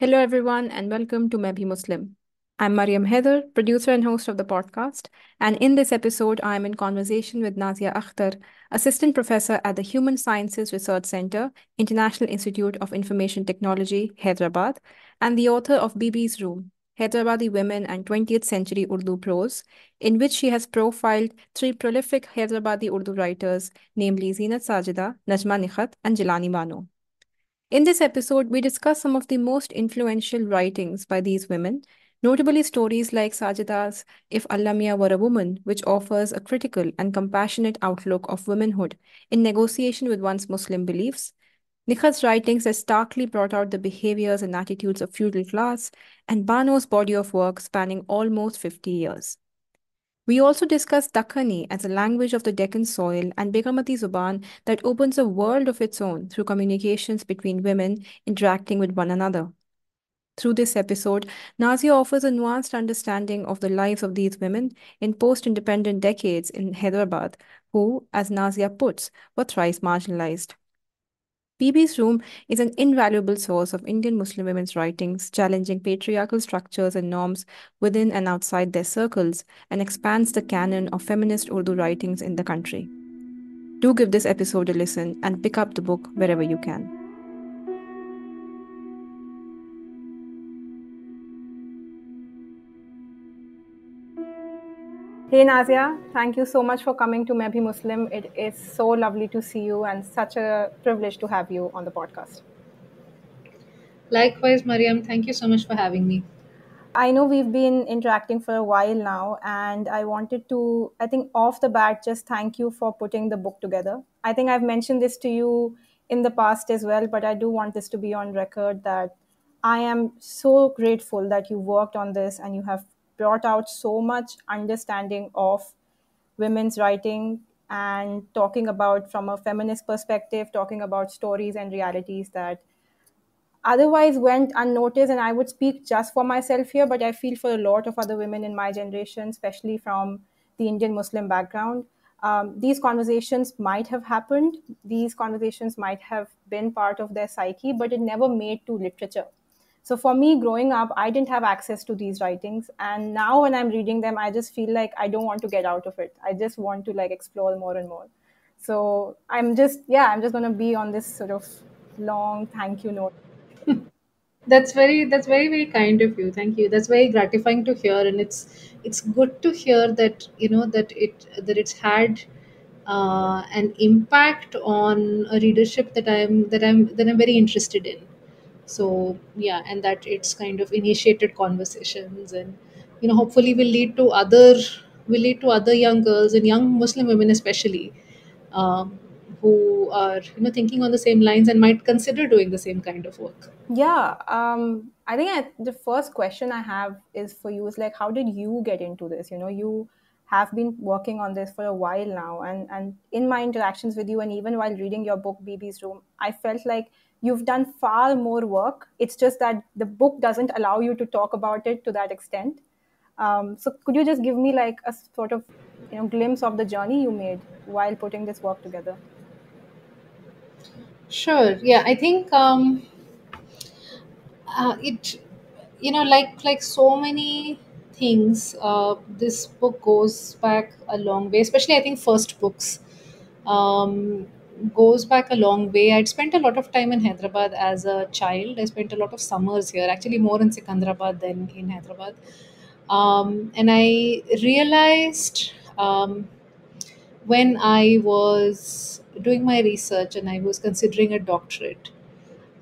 Hello, everyone, and welcome to Maybe Muslim. I'm Mariam Heather, producer and host of the podcast. And in this episode, I'm in conversation with Nazia Akhtar, assistant professor at the Human Sciences Research Center, International Institute of Information Technology, Hyderabad, and the author of Bibi's Room, Hyderabadi Women and 20th Century Urdu Prose, in which she has profiled three prolific Hyderabadi Urdu writers, namely Zinat Sajida, Najma Nikhat, and Jilani Bano. In this episode, we discuss some of the most influential writings by these women, notably stories like Sajida's If Allamia Were a Woman, which offers a critical and compassionate outlook of womanhood in negotiation with one's Muslim beliefs, Nikhat's writings that starkly brought out the behaviors and attitudes of feudal class, and Bano's body of work spanning almost 50 years. We also discuss Dakhani as a language of the Deccan soil and Begamati Zuban that opens a world of its own through communications between women interacting with one another. Through this episode, Nazia offers a nuanced understanding of the lives of these women in post independent decades in Hyderabad, who, as Nazia puts, were thrice marginalized. Bibi's Room is an invaluable source of Indian Muslim women's writings, challenging patriarchal structures and norms within and outside their circles, and expands the canon of feminist Urdu writings in the country. Do give this episode a listen and pick up the book wherever you can. Hey Nazia, thank you so much for coming to Maybe Muslim. It is so lovely to see you and such a privilege to have you on the podcast. Likewise, Mariam, thank you so much for having me. I know we've been interacting for a while now, and I wanted to, I think, off the bat, just thank you for putting the book together. I think I've mentioned this to you in the past as well, but I do want this to be on record that I am so grateful that you worked on this and you have brought out so much understanding of women's writing and talking about from a feminist perspective, talking about stories and realities that otherwise went unnoticed. And I would speak just for myself here, but I feel for a lot of other women in my generation, especially from the Indian Muslim background, these conversations might have happened, these conversations might have been part of their psyche, but it never made to literature. So for me, growing up, I didn't have access to these writings, and now when I'm reading them, I just feel like I don't want to get out of it. I just want to like explore more and more. So I'm just going to be on this sort of long thank you note. That's very kind of you. Thank you. That's very gratifying to hear, and it's good to hear that it's had an impact on a readership that I'm very interested in. So yeah, and that it's kind of initiated conversations, and hopefully will lead to other young girls and young Muslim women especially, um, who are thinking on the same lines and might consider doing the same kind of work. Yeah, I think the first question I have is for you is like, how did you get into this? You know, you have been working on this for a while now, and in my interactions with you, and even while reading your book, Bibi's Room, I felt like you've done far more work. It's just that the book doesn't allow you to talk about it to that extent. So could you just give me like a sort of glimpse of the journey you made while putting this work together? Sure. Yeah, I think it, like so many things. This book goes back a long way. Especially, I think first books um, goes back a long way. I'd spent a lot of time in Hyderabad as a child. I spent a lot of summers here. Actually, more in Sikandrabad than in Hyderabad. And I realized. When I was doing my research and I was considering a doctorate.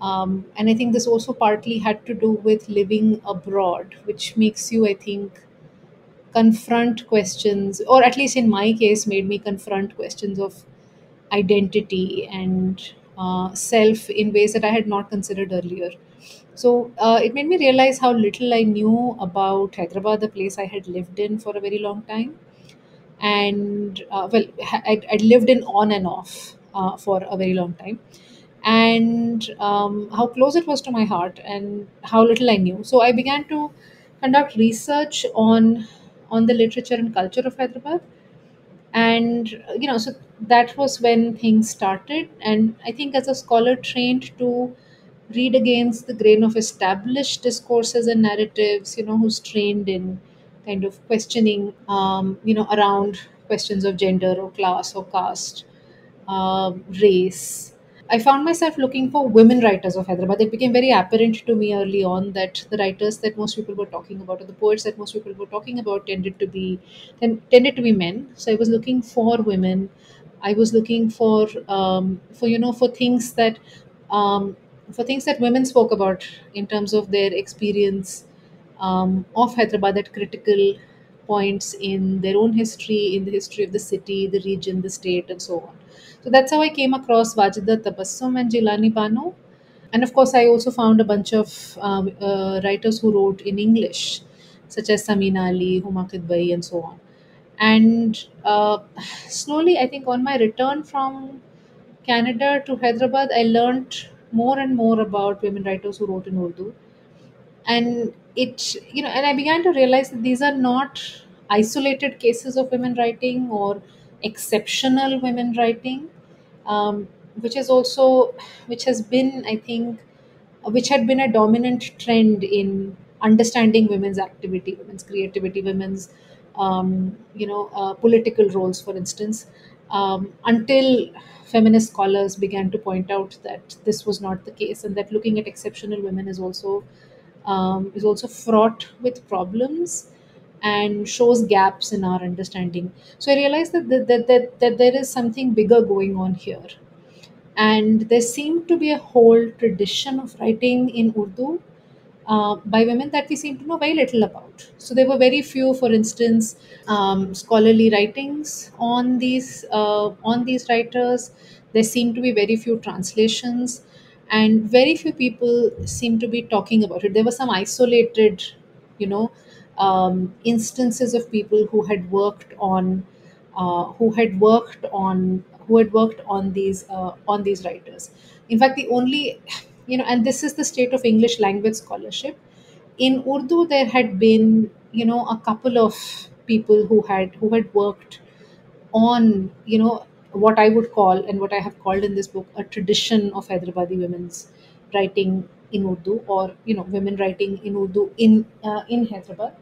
And I think this also partly had to do with living abroad, which makes you, I think, confront questions, or at least in my case, made me confront questions of identity and self in ways that I had not considered earlier. So it made me realize how little I knew about Hyderabad, the place I had lived in for a very long time, and I'd lived in on and off for a very long time, and how close it was to my heart and how little I knew. So I began to conduct research on the literature and culture of Hyderabad, and so that was when things started. And I think as a scholar trained to read against the grain of established discourses and narratives, who's trained in kind of questioning, around questions of gender or class or caste, race. I found myself looking for women writers of Hyderabad. It became very apparent to me early on that the writers that most people were talking about, or the poets that most people were talking about, tended to be men. So I was looking for women. I was looking for things that women spoke about in terms of their experience of Hyderabad at critical points in their own history, in the history of the city, the region, the state, and so on. So that's how I came across Wajida Tabassum and Jilani Bano. And of course, I also found a bunch of writers who wrote in English, such as Samina Ali, Huma Kidbai, and so on. And slowly, I think on my return from Canada to Hyderabad, I learned more and more about women writers who wrote in Urdu. And and I began to realize that these are not isolated cases of women writing or exceptional women writing, um, which is also which has been, I think, which had been a dominant trend in understanding women's activity, women's creativity, women's political roles, for instance, until feminist scholars began to point out that this was not the case, and that looking at exceptional women is also fraught with problems and shows gaps in our understanding. So I realized that there is something bigger going on here, and there seemed to be a whole tradition of writing in Urdu by women that we seem to know very little about. So there were very few, for instance, scholarly writings on these writers. There seem to be very few translations, and very few people seem to be talking about it. There were some isolated, you know, instances of people who had worked on these writers. In fact, the only, and this is the state of English language scholarship. In Urdu, there had been, a couple of people who had worked on, what I would call, and what I have called in this book, a tradition of Hyderabadi women's writing in Urdu, or women writing in Urdu in Hyderabad.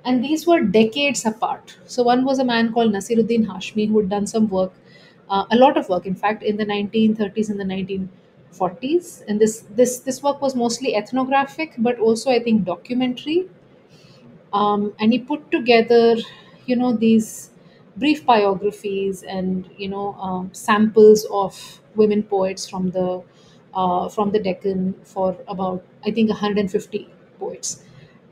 And these were decades apart. So one was a man called Nasiruddin Hashmi, who had done some work, a lot of work, in fact, in the 1930s and the 1940s. And this work was mostly ethnographic, but also, I think, documentary. And he put together, these brief biographies and samples of women poets from the Deccan, for about, I think, 150 poets.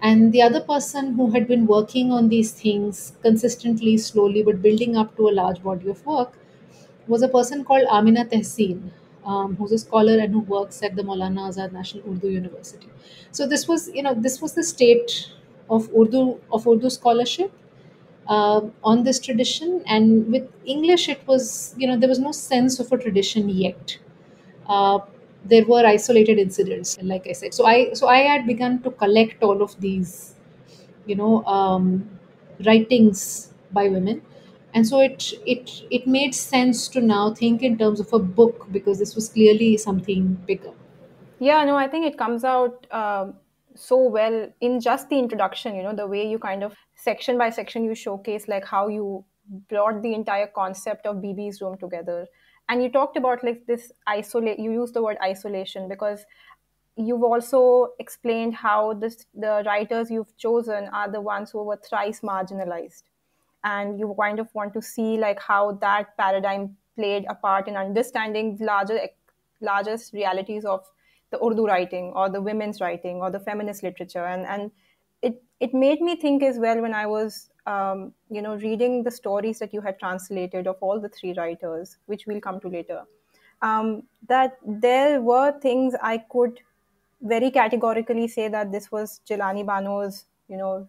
And the other person who had been working on these things consistently, slowly, but building up to a large body of work, was a person called Amina Tehseen, who's a scholar and who works at the Maulana Azad National Urdu University. So this was the state of Urdu scholarship on this tradition. And with English, it was, there was no sense of a tradition yet. Uh, there were isolated incidents, like I said. So I had begun to collect all of these, you know um, writings by women. And so it made sense to now think in terms of a book, because this was clearly something bigger. Yeah, no, I think it comes out so well in just the introduction, the way you kind of section by section you showcase like how you brought the entire concept of BB's room together. And you talked about like this isolate, you used the word isolation because you've also explained how the writers you've chosen are the ones who were thrice marginalized, and you kind of want to see like how that paradigm played a part in understanding largest realities of the Urdu writing or the women's writing or the feminist literature. And it made me think as well when I was reading the stories that you had translated of all the three writers, which we'll come to later, that there were things I could very categorically say that this was Jilani Bano's,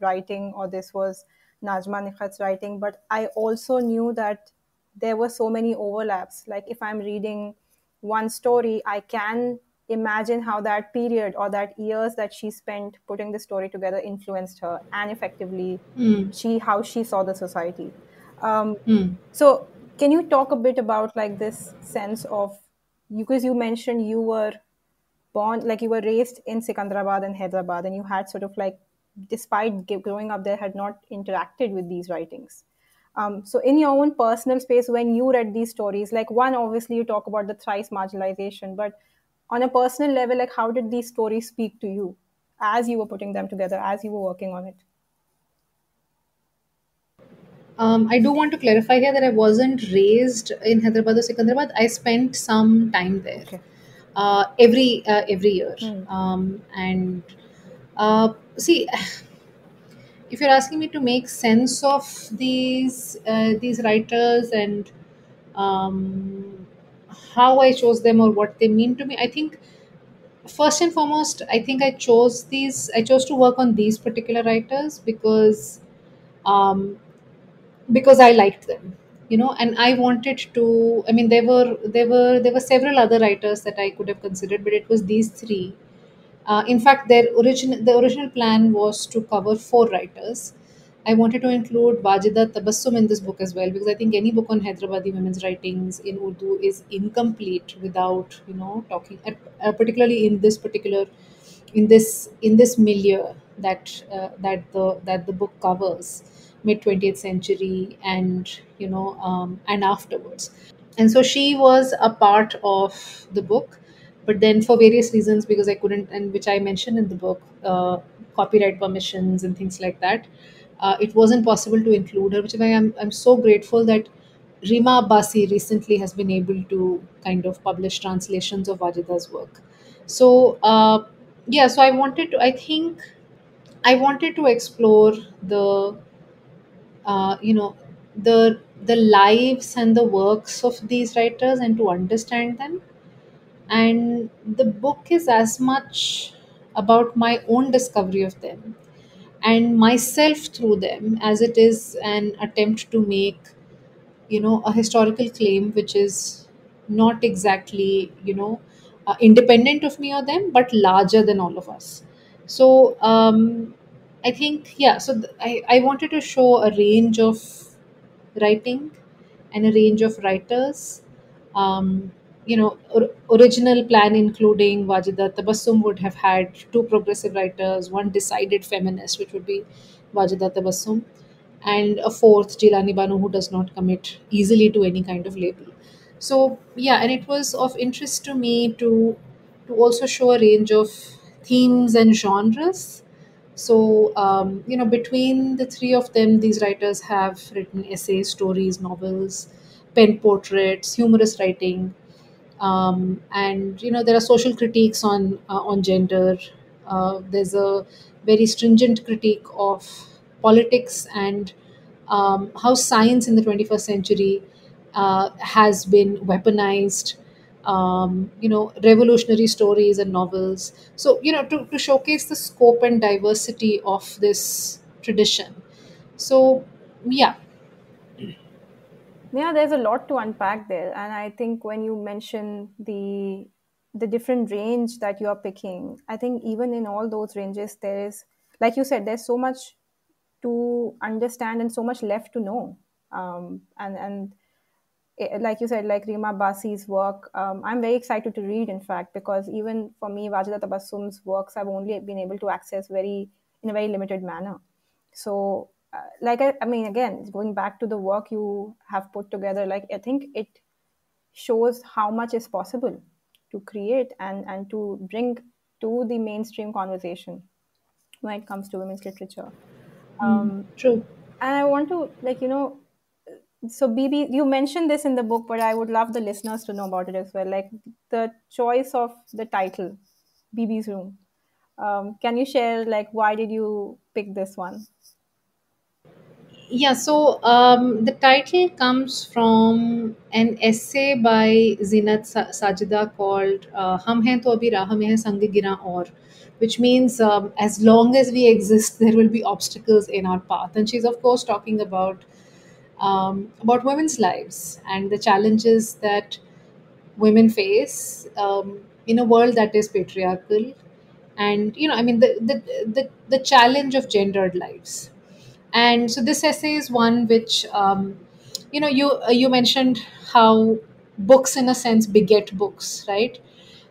writing, or this was Najma Nikhat's writing. But I also knew that there were so many overlaps. Like if I'm reading one story, I can imagine how that period or that years that she spent putting the story together influenced her, and effectively Hmm. how she saw the society. Um, Hmm. so can you talk a bit about like this sense of, because you mentioned you were born, like you were raised in Sikandrabad and Hyderabad, and you had sort of like, despite growing up there, had not interacted with these writings. So, in your own personal space, when you read these stories, like one, obviously, you talk about the thrice marginalization, but on a personal level, like how did these stories speak to you as you were putting them together, as you were working on it? I do want to clarify here that I wasn't raised in Hyderabad or Secunderabad. I spent some time there Okay. every year, Hmm. and see, if you're asking me to make sense of these writers and um, how I chose them or what they mean to me, I think first and foremost, I think I chose to work on these particular writers um, because I liked them, and I wanted to. I mean, there were several other writers that I could have considered, but it was these three. In fact, the original plan was to cover four writers. I wanted to include Wajida Tabassum in this book as well because I think any book on Hyderabadi women's writings in Urdu is incomplete without talking, particularly in this milieu that the book covers, mid 20th century and afterwards. And so she was a part of the book, but then for various reasons, because I couldn't, and which I mentioned in the book, copyright permissions and things like that, it wasn't possible to include her, which is why I'm so grateful that Rima Abbasi recently has been able to kind of publish translations of Wajida's work. So yeah, so I wanted to explore the you know the lives and the works of these writers and to understand them. And the book is as much about my own discovery of them and myself through them as it is an attempt to make a historical claim which is not exactly independent of me or them, but larger than all of us. So I think, yeah, so I wanted to show a range of writing and a range of writers. Original plan including Wajida Tabassum would have had two progressive writers, one decided feminist, which would be Wajida Tabassum, and a fourth, Jilani Banu, who does not commit easily to any kind of label. So yeah, and it was of interest to me to also show a range of themes and genres. So between the three of them, these writers have written essays, stories, novels, pen portraits, humorous writing, and there are social critiques on gender. There's a very stringent critique of politics and how science in the 21st century has been weaponized. Revolutionary stories and novels. So to showcase the scope and diversity of this tradition. So yeah. Yeah, there's a lot to unpack there, and I think when you mention the different range that you are picking, I think even in all those ranges, there is, like you said, there's so much to understand and so much left to know. And like you said, like Rima Basi's work, I'm very excited to read. In fact, because even for me, Wajida Tabassum's works, I've only been able to access very in a very limited manner. So, like I mean, again, going back to the work you have put together, like I think it shows how much is possible to create and to bring to the mainstream conversation when it comes to women's literature. Um, True. and I want to, like, so BB, you mentioned this in the book, but I would love the listeners to know about it as well. Like the choice of the title, BB's Room. Can you share, like, why did you pick this one? Yeah, so the title comes from an essay by Zinat Sajida called Hum Hain To Abhi Raah Mein Hai Sang Gira Aur, which means as long as we exist, there will be obstacles in our path. And she's, of course, talking about women's lives and the challenges that women face in a world that is patriarchal. And I mean the challenge of gendered lives. And so this essay is one which you mentioned how books in a sense beget books, right?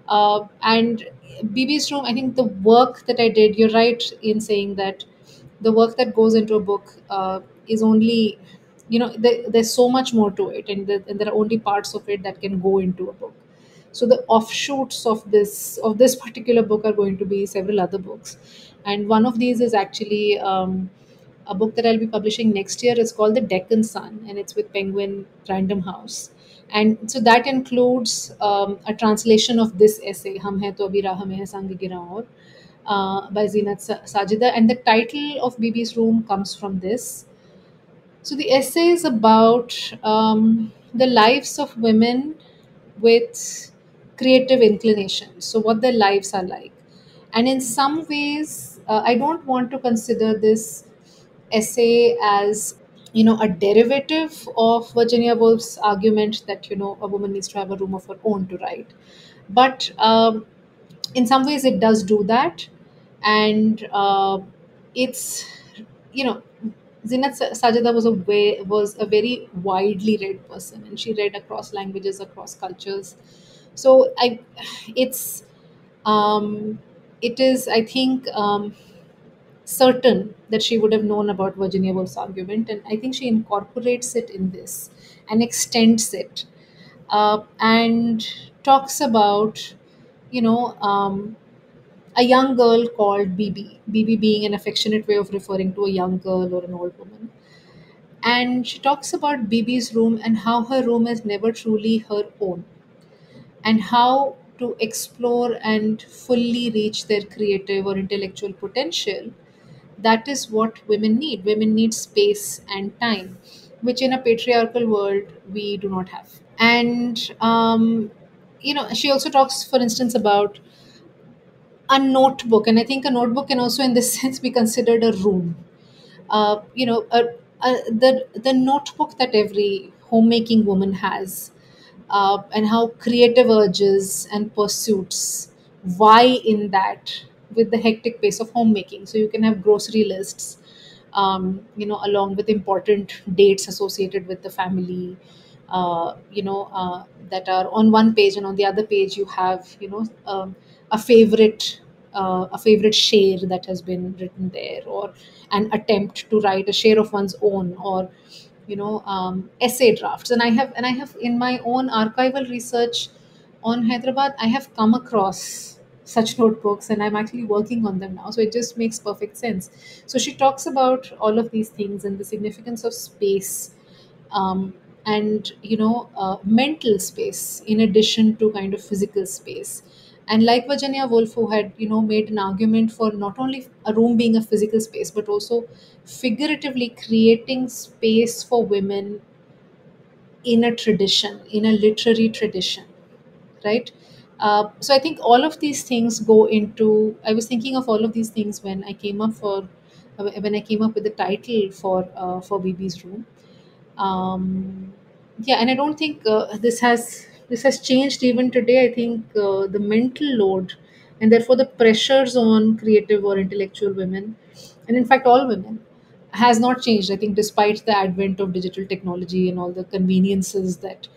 And BB's Room, I think the work that I did, you're right in saying that the work that goes into a book is only, there's so much more to it, and there are only parts of it that can go into a book. So the offshoots of this particular book are going to be several other books, and one of these is actually a book that I'll be publishing next year. Is called The Deccan Sun, and it's with Penguin Random House. And so that includes a translation of this essay, Hum Hai To Abhi Raah Mein Hai Sang Gira Aur, by Zinat Sajida. And the title of BB's Room comes from this. So the essay is about the lives of women with creative inclinations. So what their lives are like, and in some ways, I don't want to consider this essay as a derivative of Virginia Woolf's argument that a woman needs to have a room of her own to write, but in some ways it does do that. And it's you know Zinat Sajada was a very widely read person, and she read across languages, across cultures. So it's um, it is, I think, certain that she would have known about Virginia Woolf's argument, and I think she incorporates it in this and extends it, and talks about you know a young girl called BB. BB being an affectionate way of referring to a young girl or an old woman. And she talks about BB's room and how her room is never truly her own, and how to explore and fully reach their creative or intellectual potential. That is what women need. Women need space and time, which in a patriarchal world we do not have. And she also talks, for instance, about a notebook, and I think a notebook can also, in this sense, be considered a room. The notebook that every homemaking woman has, and how creative urges and pursuits vie in that with the hectic pace of homemaking. So you can have grocery lists, along with important dates associated with the family, that are on one page, and on the other page you have, a favorite. A favorite share that has been written there, or an attempt to write a share of one's own, or essay drafts. And I have in my own archival research on Hyderabad, I have come across such notebooks, and I'm actually working on them now, so it just makes perfect sense. So she talks about all of these things and the significance of space, um, and mental space in addition to kind of physical space. And like Virginia Woolf, who had made an argument for not only a room being a physical space, but also figuratively creating space for women in a tradition, in a literary tradition, right? So I think all of these things go into. I was thinking of all of these things when I came up with the title for BB's Room. Yeah, and I don't think this has changed even today. I think the mental load, and therefore the pressures on creative or intellectual women, and in fact all women, has not changed. I think despite the advent of digital technology and all the conveniences that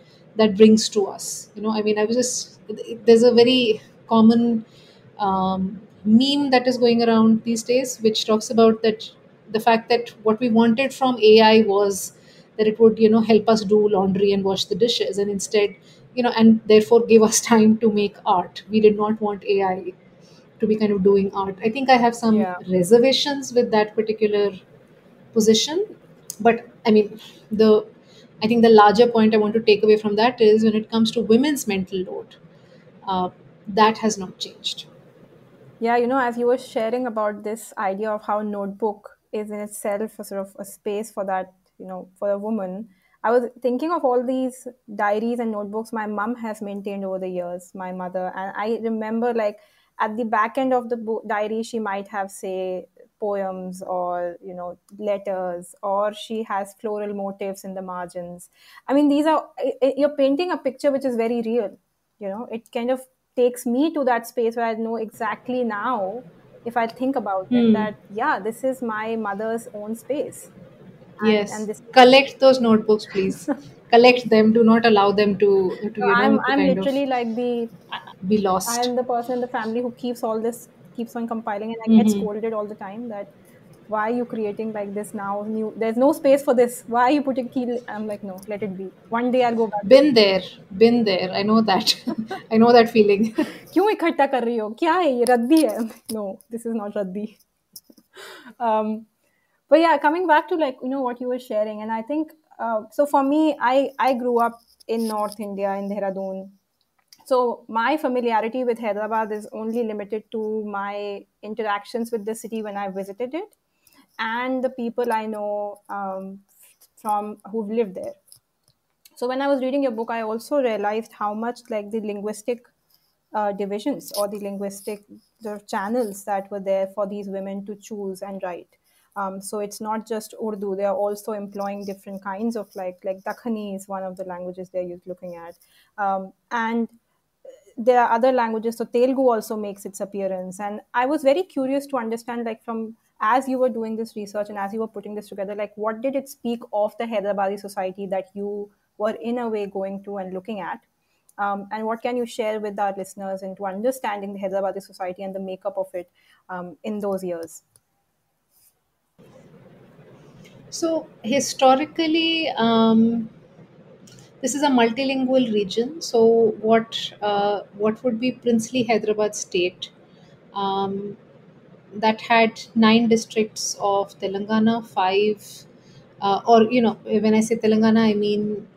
brings to us. I mean, I was just there's a very common meme that is going around these days, which talks about that the fact that what we wanted from AI was that it would help us do laundry and wash the dishes, and instead, and therefore give us time to make art. We did not want AI to be kind of doing art. I think I have some Yeah. reservations with that particular position, but I mean, the I think the larger point I want to take away from that is when it comes to women's mental load, uh, that has not changed. Yeah, as you were sharing about this idea of how notebook is in itself a sort of a space for that, for a woman, I was thinking of all these diaries and notebooks my mom has maintained over the years, my mother. And I remember, like, at the back end of the book diary, she might have, say, poems or, letters, or she has floral motifs in the margins. I mean, these are, you're painting a picture which is very real. It kind of takes me to that space where I know exactly now, if I think about it, Hmm. that yeah, this is my mother's own space. and Yes. this. Collect those notebooks, please. Collect them. Do not allow them to So to I'm kind of literally like the be I lost. am the person in the family who keeps all this, keeps on compiling, and I get Mm-hmm. scolded all the time that why are you creating like this now? New, there's no space for this. Why are you putting key? I'm like, no, let it be. One day I'll go back to Been there, been there. I know that. I know that feeling. क्यों इकट्ठा कर रही हो? क्या है ये? रद्दी है? No, this is not रद्दी. Um, but yeah, coming back to like what you were sharing, and I think so for me, I grew up in North India in Dehradun. So my familiarity with Hyderabad is only limited to my interactions with the city when I visited it, and the people I know from who've lived there. So when I was reading your book, I also realized how much like the linguistic divisions or the linguistic the channels that were there for these women to choose and write. So it's not just Urdu; they are also employing different kinds of like Dakhani is one of the languages they're looking at, and there are other languages. So Telugu also makes its appearance, and I was very curious to understand, like from as you were doing this research and as you were putting this together, like what did it speak of the Hyderabadi society that you were in a way going to and looking at, and what can you share with our listeners into understanding the Hyderabadi society and the makeup of it in those years? So historically, this is a multilingual region. So what would be princely Hyderabad state? Um, that had 9 districts of Telangana, five, or when I say Telangana, I mean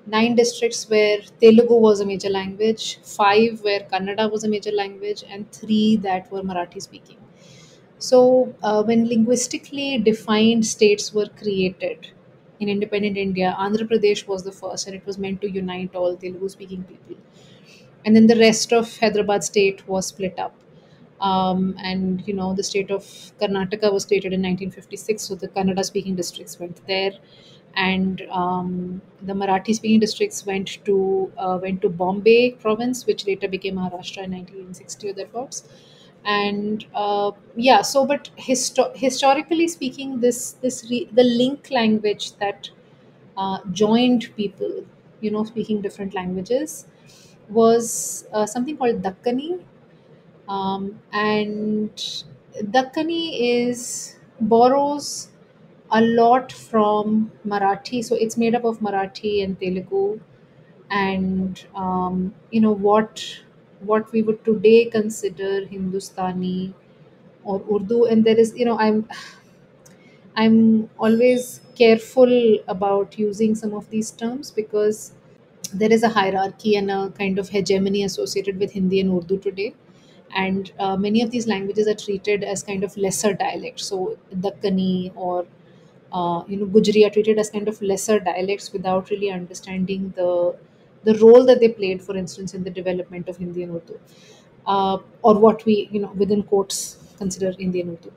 9 districts where Telugu was a major language, five where Kannada was a major language, and three that were Marathi speaking. So, when linguistically defined states were created in independent India, Andhra Pradesh was the first, and it was meant to unite all Telugu speaking people. And then the rest of Hyderabad state was split up. And the state of Karnataka was created in 1956, so the Kannada speaking districts went there, and the Marathi speaking districts went to Bombay province, which later became Maharashtra in 1960 or thereabouts. And yeah, so but historically speaking, the link language that joined people, speaking different languages, was something called Dakkani. And Dakkani is borrows a lot from Marathi, so it's made up of Marathi and Telugu, and what we would today consider Hindustani or Urdu. And there is, I'm always careful about using some of these terms because there is a hierarchy and a kind of hegemony associated with Hindi and Urdu today. And many of these languages are treated as kind of lesser dialects. So Dakkani or Gujri are treated as kind of lesser dialects without really understanding the role that they played, for instance, in the development of Hindi and Urdu, or what we within quotes consider Hindi and Urdu.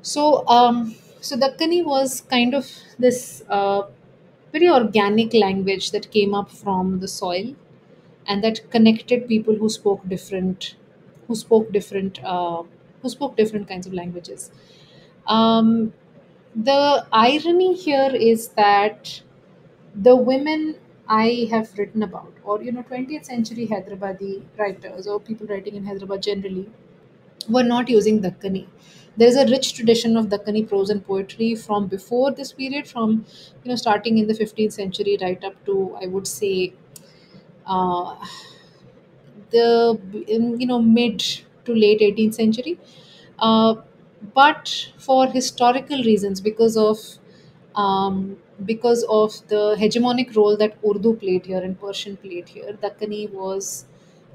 So Dakkani was kind of this very organic language that came up from the soil and that connected people who spoke different, who spoke different kinds of languages. Um, the irony here is that the women I have written about, or 20th century Hyderabadi writers or people writing in Hyderabad generally, were not using Dakkani. There is a rich tradition of Dakkani prose and poetry from before this period, from starting in the 15th century right up to, I would say, uh, the in, mid to late 18th century. uh, but for historical reasons, because of the hegemonic role that Urdu played here and Persian played here, Dakkani was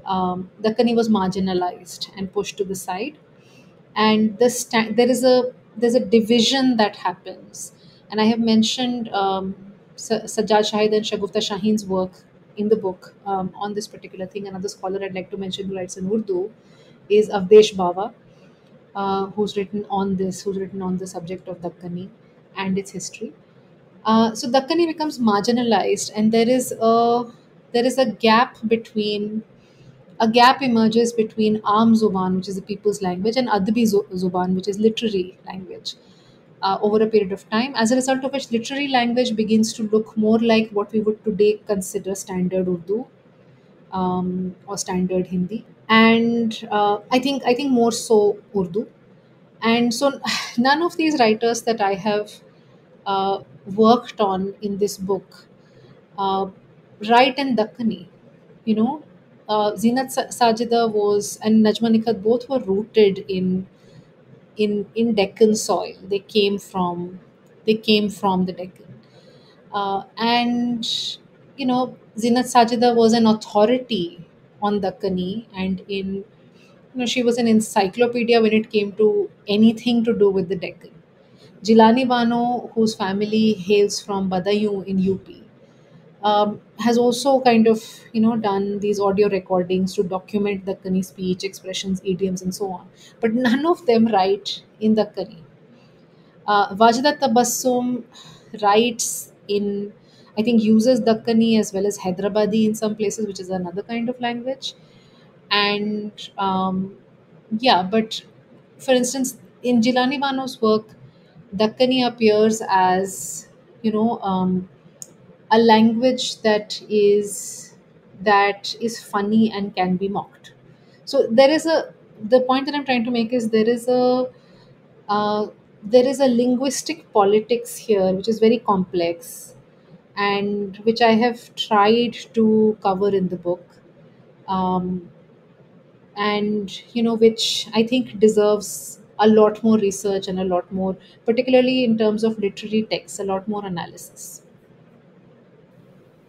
marginalized and pushed to the side. And there's a division that happens. And I have mentioned Sajjad Shahid and Shagufta Shaheen's work in the book on this particular thing. Another scholar I'd like to mention who writes in Urdu is Avdesh Bawa, who's written on the subject of Dakkani and its history. So Dakkani becomes marginalized, and there is a gap emerges between Aam Zuban, which is the people's language, and Adabi Zuban, which is literary language. over a period of time, as a result of which literary language begins to look more like what we would today consider standard Urdu, or standard Hindi, and I think more so Urdu. And so none of these writers that I have uh, worked on in this book uh, write in Dakkani. You know, Sajida was and Najma Nikhat both were rooted in Deccan soil. They came from the Deccan, and Zinat Sajida was an authority on Dakkani, and she was an encyclopedia when it came to anything to do with the Deccan. Jilani Bano, whose family hails from Badaयूं in UP, has also kind of done these audio recordings to document Dakkani speech, expressions, idioms, and so on. But none of them write in Dakkani. Wajida Tabassum writes in, I think, uses Dakkani as well as Hyderabadi in some places, which is another kind of language. And yeah, but for instance, in Jilani Bano's work, Dakkani appears as you know um, a language that is funny and can be mocked. So the point that I'm trying to make is uh, there is a linguistic politics here which is very complex, and which I have tried to cover in the book, um, and which I think deserves a lot more research and a lot more, particularly in terms of literary texts, a lot more analysis.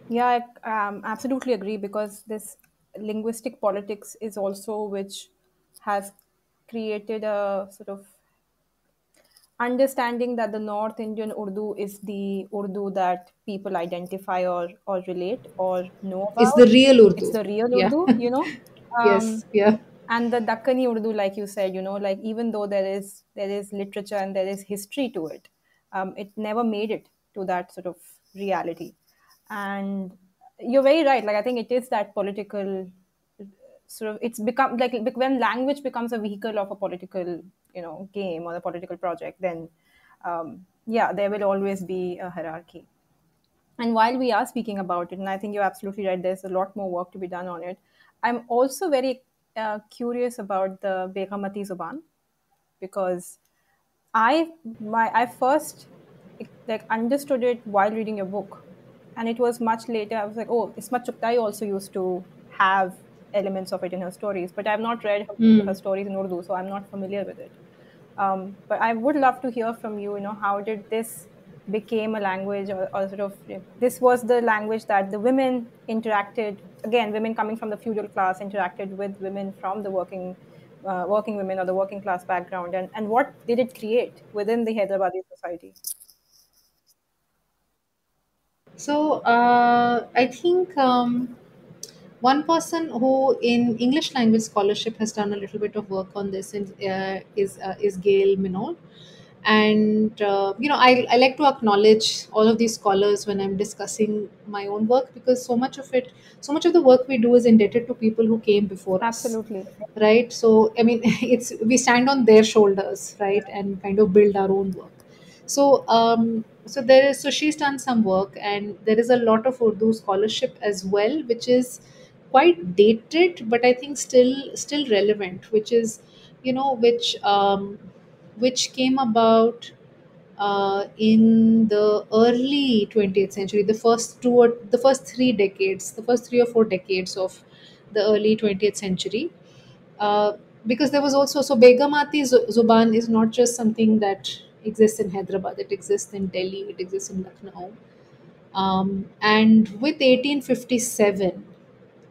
Yeah, I absolutely agree because this linguistic politics is also which has created a sort of understanding that the North Indian Urdu is the Urdu that people identify or relate or know It's about. the real It's Urdu. the real Yeah. Urdu. Yes. Um, Yeah. and the Dakkani Urdu, like you said, like even though there is literature and there is history to it, it never made it to that sort of reality. And you're very right. Like I think it is that political sort of it's become like when language becomes a vehicle of a political game or a political project, then yeah, there will always be a hierarchy. And while we are speaking about it, and I think you're absolutely right, there's a lot more work to be done on it. I'm also very curious about the Beghamati Zuban because I first like understood it while reading your book, and it was much later. I was like, oh, Ismat Chugtai also used to have elements of it in her stories, but I've not read her Hmm. stories in Urdu, so I'm not familiar with it. But I would love to hear from you. How did this became a language, or sort of this was the language that the women interacted. Again, women coming from the feudal class interacted with women from the working women or the working class background, and what did it create within the Hyderabadi society? So I think one person who in English language scholarship has done a little bit of work on this is Gail Minot. And I like to acknowledge all of these scholars when I'm discussing my own work, because so much of the work we do is indebted to people who came before us, Absolutely. right? So I mean, it's we stand on their shoulders, right, and kind of build our own work. So she's done some work, and there is a lot of Urdu scholarship as well, which is quite dated, but I think still relevant, which is which came about in the early 20th century, the first 3 decades, the first 3 or 4 decades of the early 20th century. Uh, because there was also, so Begamati Zuban is not just something that exists in Hyderabad, it exists in Delhi, it exists in Lucknow. And with 1857,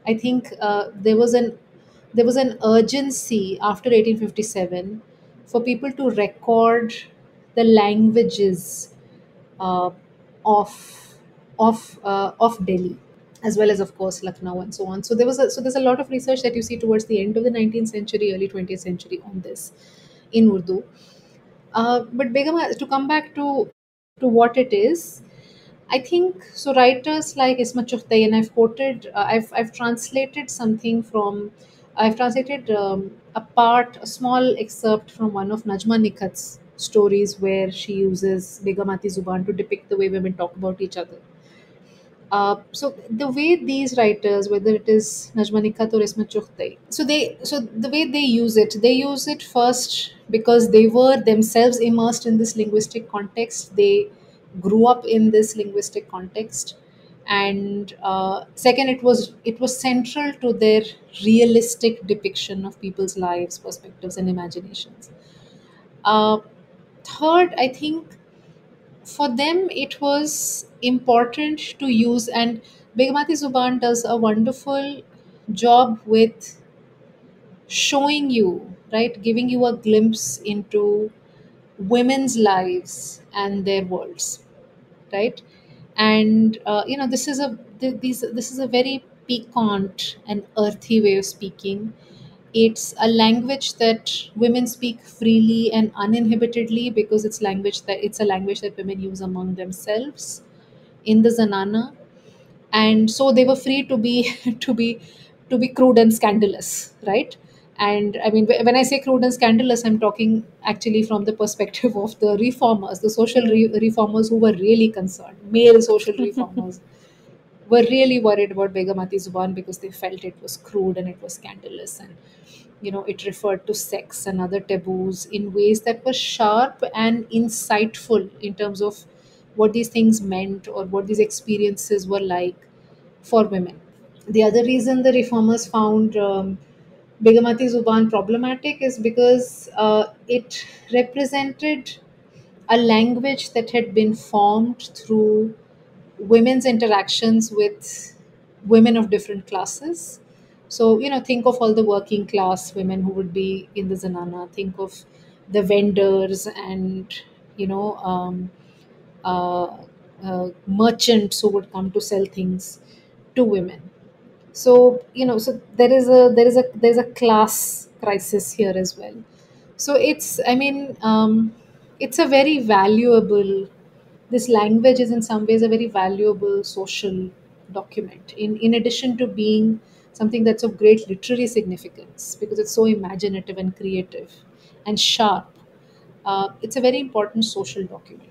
I think there was an urgency after 1857 for people to record the languages uh, of of Delhi, as well as of course Lucknow and so on. So there's a lot of research that you see towards the end of the 19th century, early 20th century on this in Urdu. But Begum, to come back to what it is, I think so. Writers like Ismat Chugtai, and I've translated something from, I've translated a small excerpt from one of Najma Nikhat's stories where she uses Begamati Zuban to depict the way women talk about each other. So the way these writers, whether it is Najma Nikhat or Ismat Chughtai, so the way they use it first because they were themselves immersed in this linguistic context. They grew up in this linguistic context, and second, it was central to their realistic depiction of people's lives, perspectives, and imaginations. Uh, Third, I think for them it was important to use, and Begmati Zuban does a wonderful job with showing you, right, giving you a glimpse into women's lives and their worlds, right? And this is this is a very piquant and earthy way of speaking. It's a language that women speak freely and uninhibitedly because it's a language that women use among themselves in the zanana, and so they were free to be to be crude and scandalous, right? And I mean, when I say crude and scandalous, I'm talking actually from the perspective of the reformers, the social reformers who were really concerned, male social reformers were really worried about Begamati Zuban because they felt it was crude and it was scandalous, and it referred to sex and other taboos in ways that were sharp and insightful in terms of what these things meant or what these experiences were like for women. The other reason the reformers found Begamati Zuban problematic is because it represented a language that had been formed through women's interactions with women of different classes. So, think of all the working class women who would be in the Zanana, think of the vendors and, you know, um, uh, merchants who would come to sell things to women. So, so there's a class crisis here as well. So it's a very valuable, this language is in some ways a very valuable social document, in addition to being something that's of great literary significance because it's so imaginative and creative and sharp. It's a very important social document.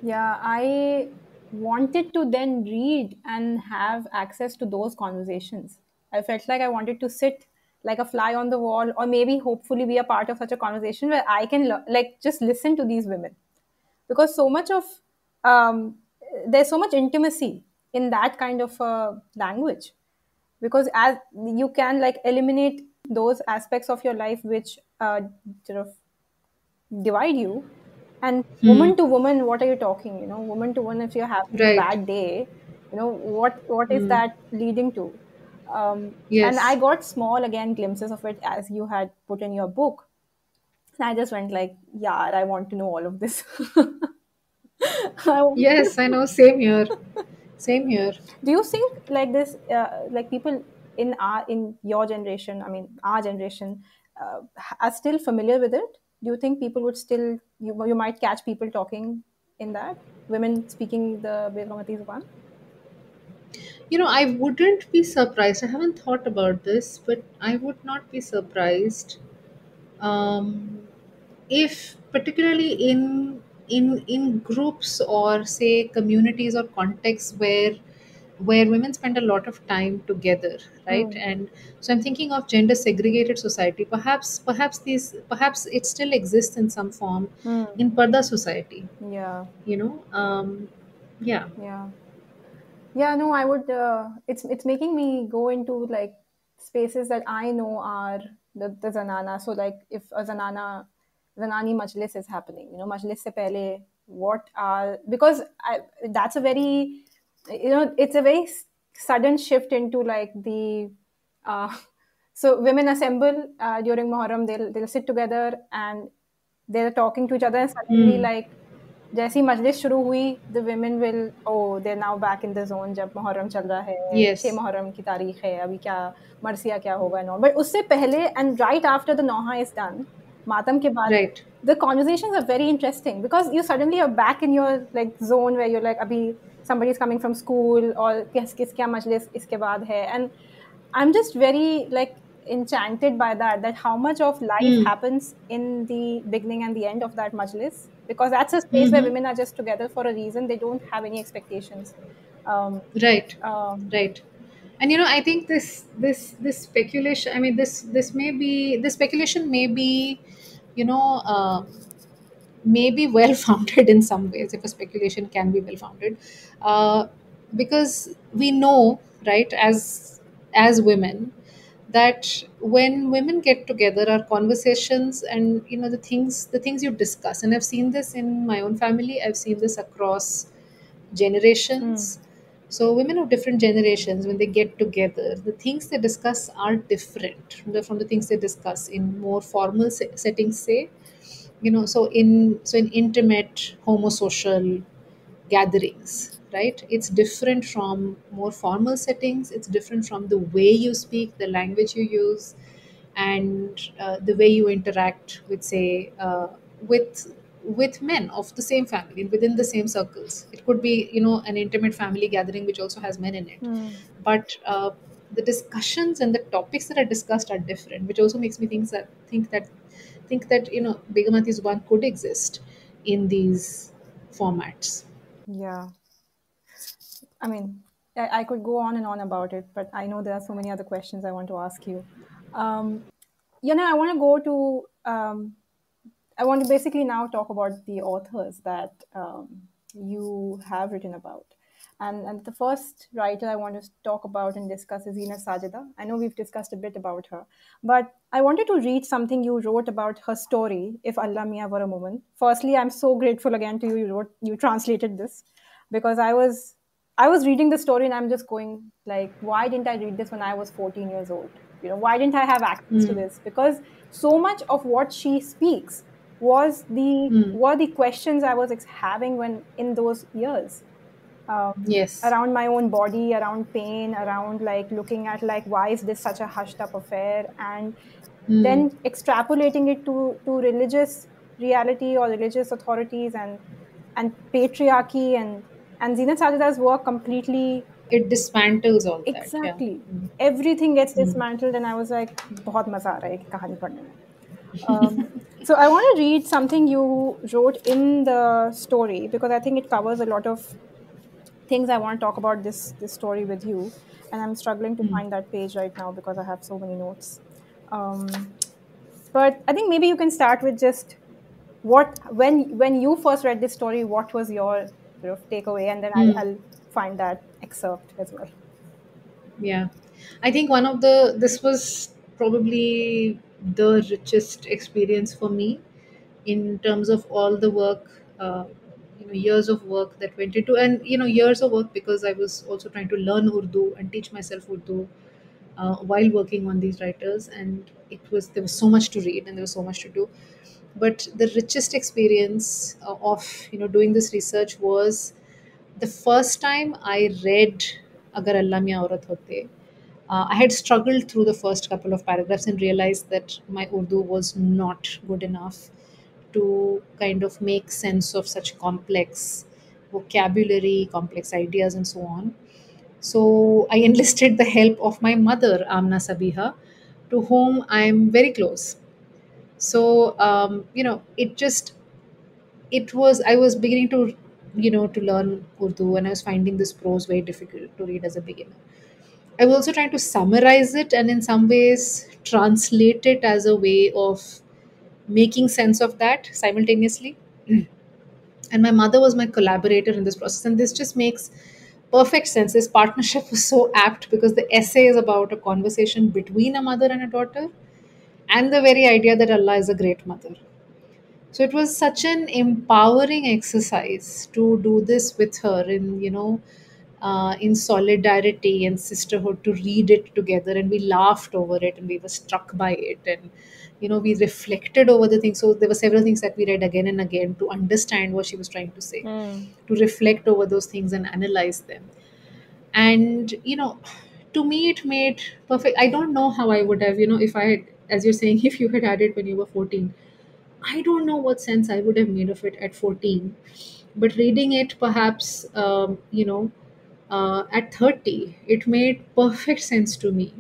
Yeah, I wanted to then read and have access to those conversations. I felt like I wanted to sit like a fly on the wall, or maybe hopefully be a part of such a conversation where I can like just listen to these women, because so much of um, there's so much intimacy in that kind of language, because as you can like eliminate those aspects of your life which sort of divide you, and Hmm. woman to woman, what are you talking, woman to woman, if you're having a Right. bad day, what is Hmm. that leading to? And I Yes. got small again glimpses of it as you had put in your book, and I just went like, yeah, I want to know all of this. I want Yes, I know. Same here. Same here. Do you think like this, like people in your generation, I mean our generation, are still familiar with it? Do you think people would still, you might catch people talking in that, women speaking the Begumati Zuban? I wouldn't be surprised. I haven't thought about this, but I would not be surprised um, if, particularly in groups or say communities or contexts where women spend a lot of time together, right? Hmm. And so I'm thinking of gender segregated society. Perhaps it still exists in some form Hmm. in Parda society. Yeah. You know, yeah. Yeah. Yeah, no, I would. It's making me go into like spaces that I know are the zanana. So like if a zanani majlis is happening, majlis se pehle, what are, because that's a very, it's a very sudden shift into like the uh, so women assemble during Muharram. They'll sit together and they're talking to each other, and suddenly Hmm. like जैसी मजलिस शुरू हुई, the women will, oh, they're now back in the zone, जब मुहर्रम चल रहा है, 6 Yes. Muharram की तारीख है, अभी क्या मरसिया क्या होगा, and all. But उससे पहले and right after the Noha is done, मातम के बाद, Right. the conversations are very interesting because you suddenly are back in your like zone where you're like अभी somebody is coming from school, और किस किस क्या मजलिस इसके बाद है, and I'm just very like enchanted by that how much of life Mm. happens in the beginning and the end of that majlis, because that's a space where Mm-hmm. women are just together for a reason. They don't have any expectations. Um, Right. um, Right. And I think this speculation, I mean, this speculation may be, you know uh, may be well founded in some ways, if a speculation can be well founded, uh, because we know, right, as women, that when women get together, our conversations and the things you discuss, and I've seen this in my own family, I've seen this across mm, generations. So women of different generations, when they get together, the things they discuss are different from the things they discuss in more formal settings, say. So in intimate homosocial gatherings, right, it's different from more formal settings. It's different from the way you speak, the language you use, and the way you interact with, say, with men of the same family within the same circles. It could be, an intimate family gathering which also has men in it, mm, but the discussions and the topics that are discussed are different, which also makes me think that Begumati Zuban could exist in these formats. yeah. I mean, I could go on and on about it, but I know there are so many other questions I want to ask you. Um, I want to go to, I want to basically now talk about the authors that you have written about. And the first writer I want to talk about and discuss is Zina Sajida. I know we've discussed a bit about her, but I wanted to read something you wrote about her story, If Allah Mia Were a Woman. Firstly, I'm so grateful again to you. You translated this, because I was reading the story and I'm just going like, why didn't I read this when I was 14 years old? Why didn't I have access to Mm, this? Because so much of what she speaks mm, were the questions I was having when in those years, yes. around my own body, around pain, around like looking at like, why is this such a hushed up affair, and Mm, then extrapolating it to religious reality or religious authorities and patriarchy, and Zinat Sajida's work completely. it dismantles all that. Yeah. Exactly. Mm, Everything gets mm, dismantled, and I was like, बहुत मजा आ रहा है ये कहानी पढ़ने में. So I want to read something you wrote in the story, because I think it covers a lot of things I want to talk about this story with you, and I'm struggling to mm. find that page right now because I have so many notes. Um, but I think maybe you can start with just what when you first read this story, what was your sort of takeaway, and then Mm. I'll find that excerpt as well. Yeah, I think this was probably the richest experience for me in terms of all the work, years of work that went into, and years of work, because I was also trying to learn Urdu and teach myself Urdu while working on these writers, and there was so much to read and there was so much to do. But the richest experience of doing this research was the first time I read Agar Allah Mia Aurat Hote. I had struggled through the first couple of paragraphs and realized that my Urdu was not good enough to kind of make sense of such complex vocabulary, complex ideas, and so on. So I enlisted the help of my mother, Amna Sabiha, to whom I'm very close. So I was beginning to to learn Urdu, and I was finding this prose very difficult to read as a beginner. I was also trying to summarize it and in some ways translate it as a way of making sense of that simultaneously. And my mother was my collaborator in this process, and this just makes perfect sense. This partnership was so apt because the essay is about a conversation between a mother and a daughter, and the very idea that Allah is a great mother. So it was such an empowering exercise to do this with her in solidarity and sisterhood, to read it together, and we laughed over it and we were struck by it, and we reflected over the things. So there were several things that we read again and again to understand what she was trying to say, Hmm. to reflect over those things and analyze them. And to me it made perfect. I don't know how I would have, if I had, as you're saying, if you had had it when you were 14, I don't know what sense I would have made of it at 14. But reading it perhaps, at 30, it made perfect sense to me.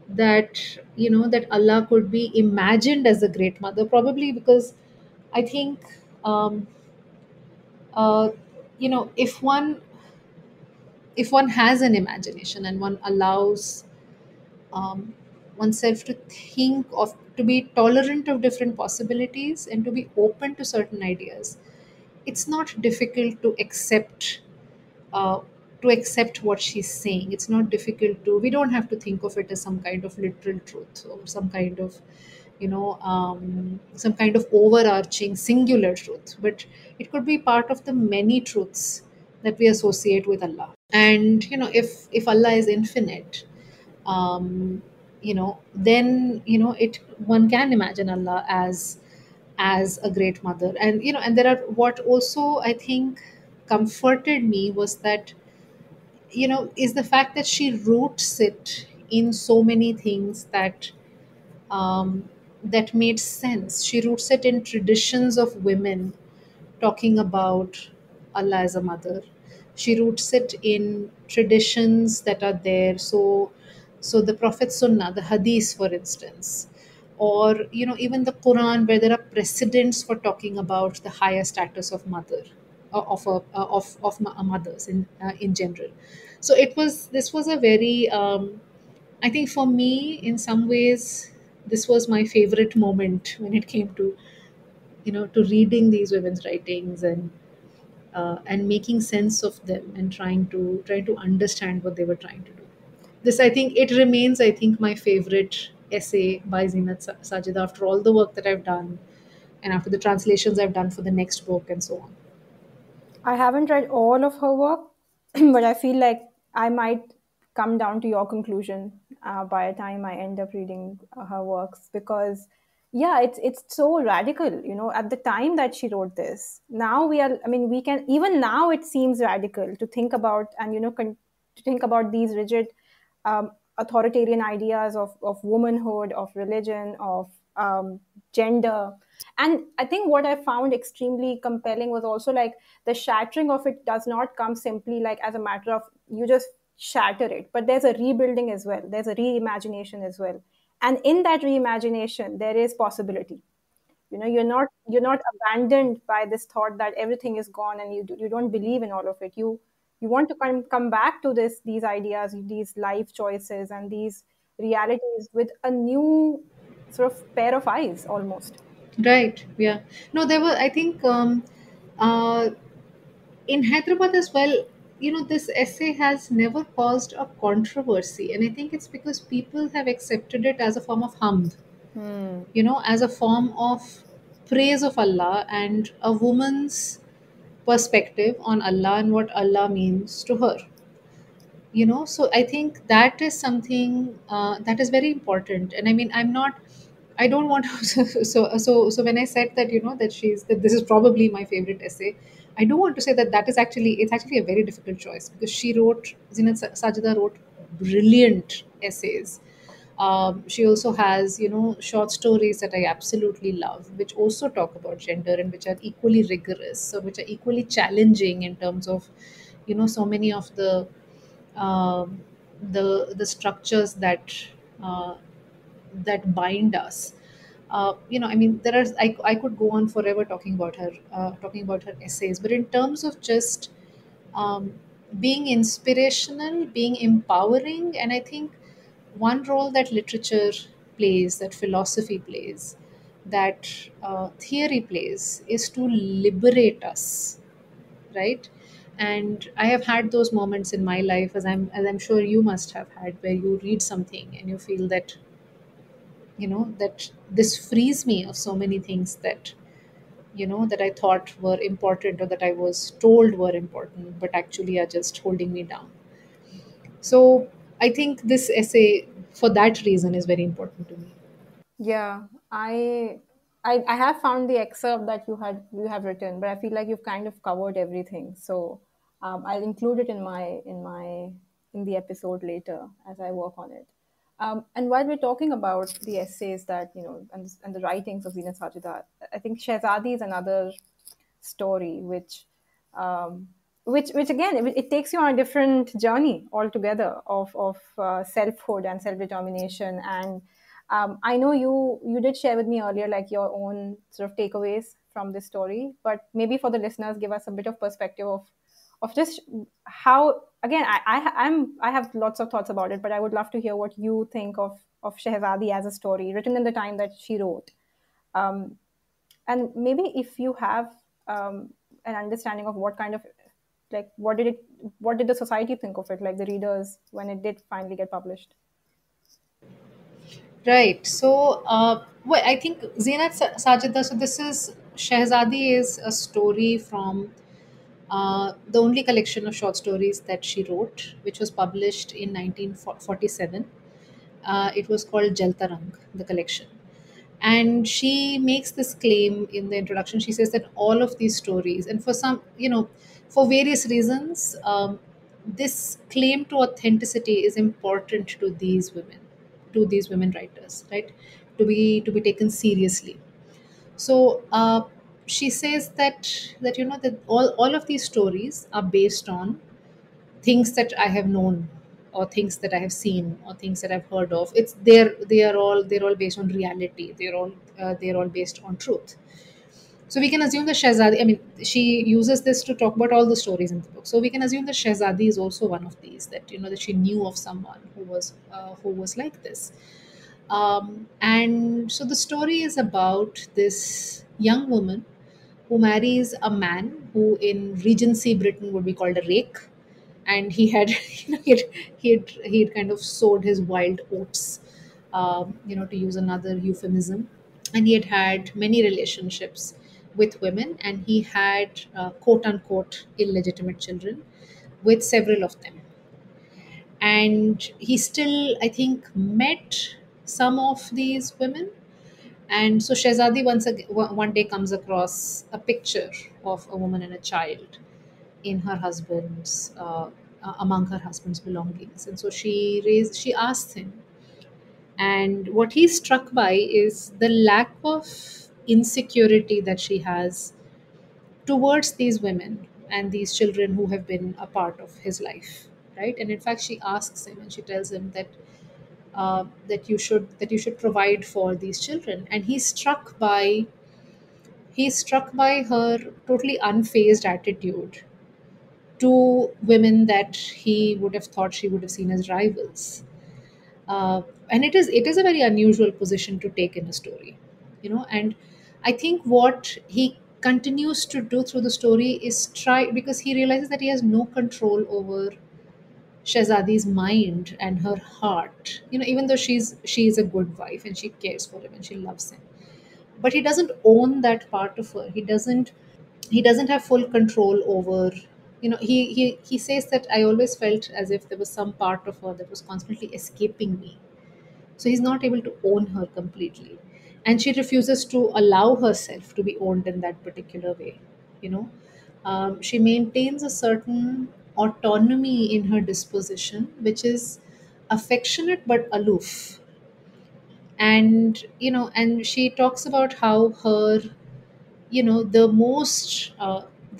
that that Allah could be imagined as a great mother, probably because I think um, uh, if one has an imagination and one allows um, oneself to think of, to be tolerant of different possibilities and to be open to certain ideas, it's not difficult uh, to accept what she's saying. It's not difficult to, we don't have to think of it as some kind of literal truth or some kind of some kind of overarching singular truth, but it could be part of the many truths that we associate with Allah. And if Allah is infinite, um, then it, one can imagine Allah as a great mother. And and there are, what also I think comforted me was that is the fact that she roots it in so many things um, that made sense. She roots it in traditions of women talking about Allah as a mother. She roots it in traditions that are there. So the Prophet Sunnah, the Hadith, for instance, or even the Quran, where there are precedents for talking about the higher status of mother, of mothers in general. So this was a very I think for me, in some ways, this was my favorite moment when it came to to reading these women's writings and making sense of them and trying to understand what they were trying to do. This, I think, it remains, I think, my favorite essay by Zinat Sajida after all the work that I've done and after the translations I've done for the next book and so on. I haven't read all of her work, but I feel like I might come down to your conclusion by the time I end up reading her works, because yeah, it's so radical. At the time that she wrote this, now we are. I mean, we can, even now it seems radical to think about, and to think about these rigid, authoritarian ideas of womanhood, of religion, of gender. And I think what I found extremely compelling was also like the shattering of it does not come simply like as a matter of you just shatter it, but there's a rebuilding as well, there's a reimagination as well. And in that reimagination there is possibility. You're not abandoned by this thought that everything is gone and you don't believe in all of it. You want to come back to these ideas, these life choices, and these realities with a new sort of pair of eyes almost. Right. Yeah. No, there were, I think, uh, in Hyderabad as well, this essay has never caused a controversy. And I think it's because people have accepted it as a form of hamd, Hmm. as a form of praise of Allah and a woman's perspective on Allah and what Allah means to her. So I think that is something that is very important. And I mean, I don't want to so when I said that that this is probably my favorite essay, I do want to say that it's actually a very difficult choice, because Zinat Sajida wrote brilliant essays. She also has short stories that I absolutely love, which also talk about gender and which are equally rigorous, so which are equally challenging in terms of so many of um, the structures uh, that bind us. I mean, I could go on forever talking about her essays, but in terms of just um, being inspirational, being empowering, and I think one role that literature plays, that philosophy plays, that theory plays, is to liberate us, right? And I have had those moments in my life, as I'm sure you must have had, where you read something and you feel that that this frees me of so many things that I thought were important or that I was told were important, but actually are just holding me down. So I think this essay, for that reason, is very important to me. Yeah, I have found the excerpt that you have written, but I feel like you've kind of covered everything. So I'll include it in the episode later as I work on it. And while we're talking about the essays that and the writings of Zina Sajida, I think Shehzadi is another story um, which again, it takes you on a different journey altogether of selfhood and self-determination. And I know you did share with me earlier like your own sort of takeaways from this story, but maybe for the listeners, give us a bit of perspective of just how, again, I have lots of thoughts about it, but I would love to hear what you think of Shehzadi as a story written in the time that she wrote. um, and maybe if you have an understanding of what kind of, like, what did the society think of it, like the readers, when it did finally get published? Right. So, well, I think Sajida. So this is Shehzadi is a story from the only collection of short stories that she wrote, which was published in 1947. It was called Jaltarang, the collection. And she makes this claim in the introduction. She says that all of these stories, and for some, for various reasons, this claim to authenticity is important to these women writers, right? To be taken seriously. So she says that that all of these stories are based on things that I have known, or things that I have seen, or things that I've heard of. They're all based on reality. They're all based on truth. So we can assume that Shehzadi, I mean, she uses this to talk about all the stories in the book. So we can assume that Shehzadi is also one of these. That she knew of someone who was like this. And so the story is about this young woman who marries a man who in Regency Britain would be called a rake, and he had he had kind of sowed his wild oats, to use another euphemism, and he had had many relationships with women, and he had quote unquote illegitimate children with several of them. And he still, I think, met some of these women. And so Shehzadi one day comes across a picture of a woman and a child in her husband's among her husband's belongings, and so she asked him, and what he's struck by is the lack of insecurity that she has towards these women and these children who have been a part of his life, right? And in fact, she asks him and she tells him that you should provide for these children, and he's struck by her totally unfazed attitude to women that he would have thought she would have seen as rivals. And it is a very unusual position to take in a story, and I think what he continues to do through the story is try, because he realizes that he has no control over Shehzadi's mind and her heart, even though she is a good wife and she cares for him and she loves him, but he doesn't own that part of her. He doesn't have full control over, he says that I always felt as if there was some part of her that was constantly escaping me. So he's not able to own her completely, and she refuses to allow herself to be owned in that particular way. you know she maintains a certain autonomy in her disposition, which is affectionate but aloof. And she talks about how her, the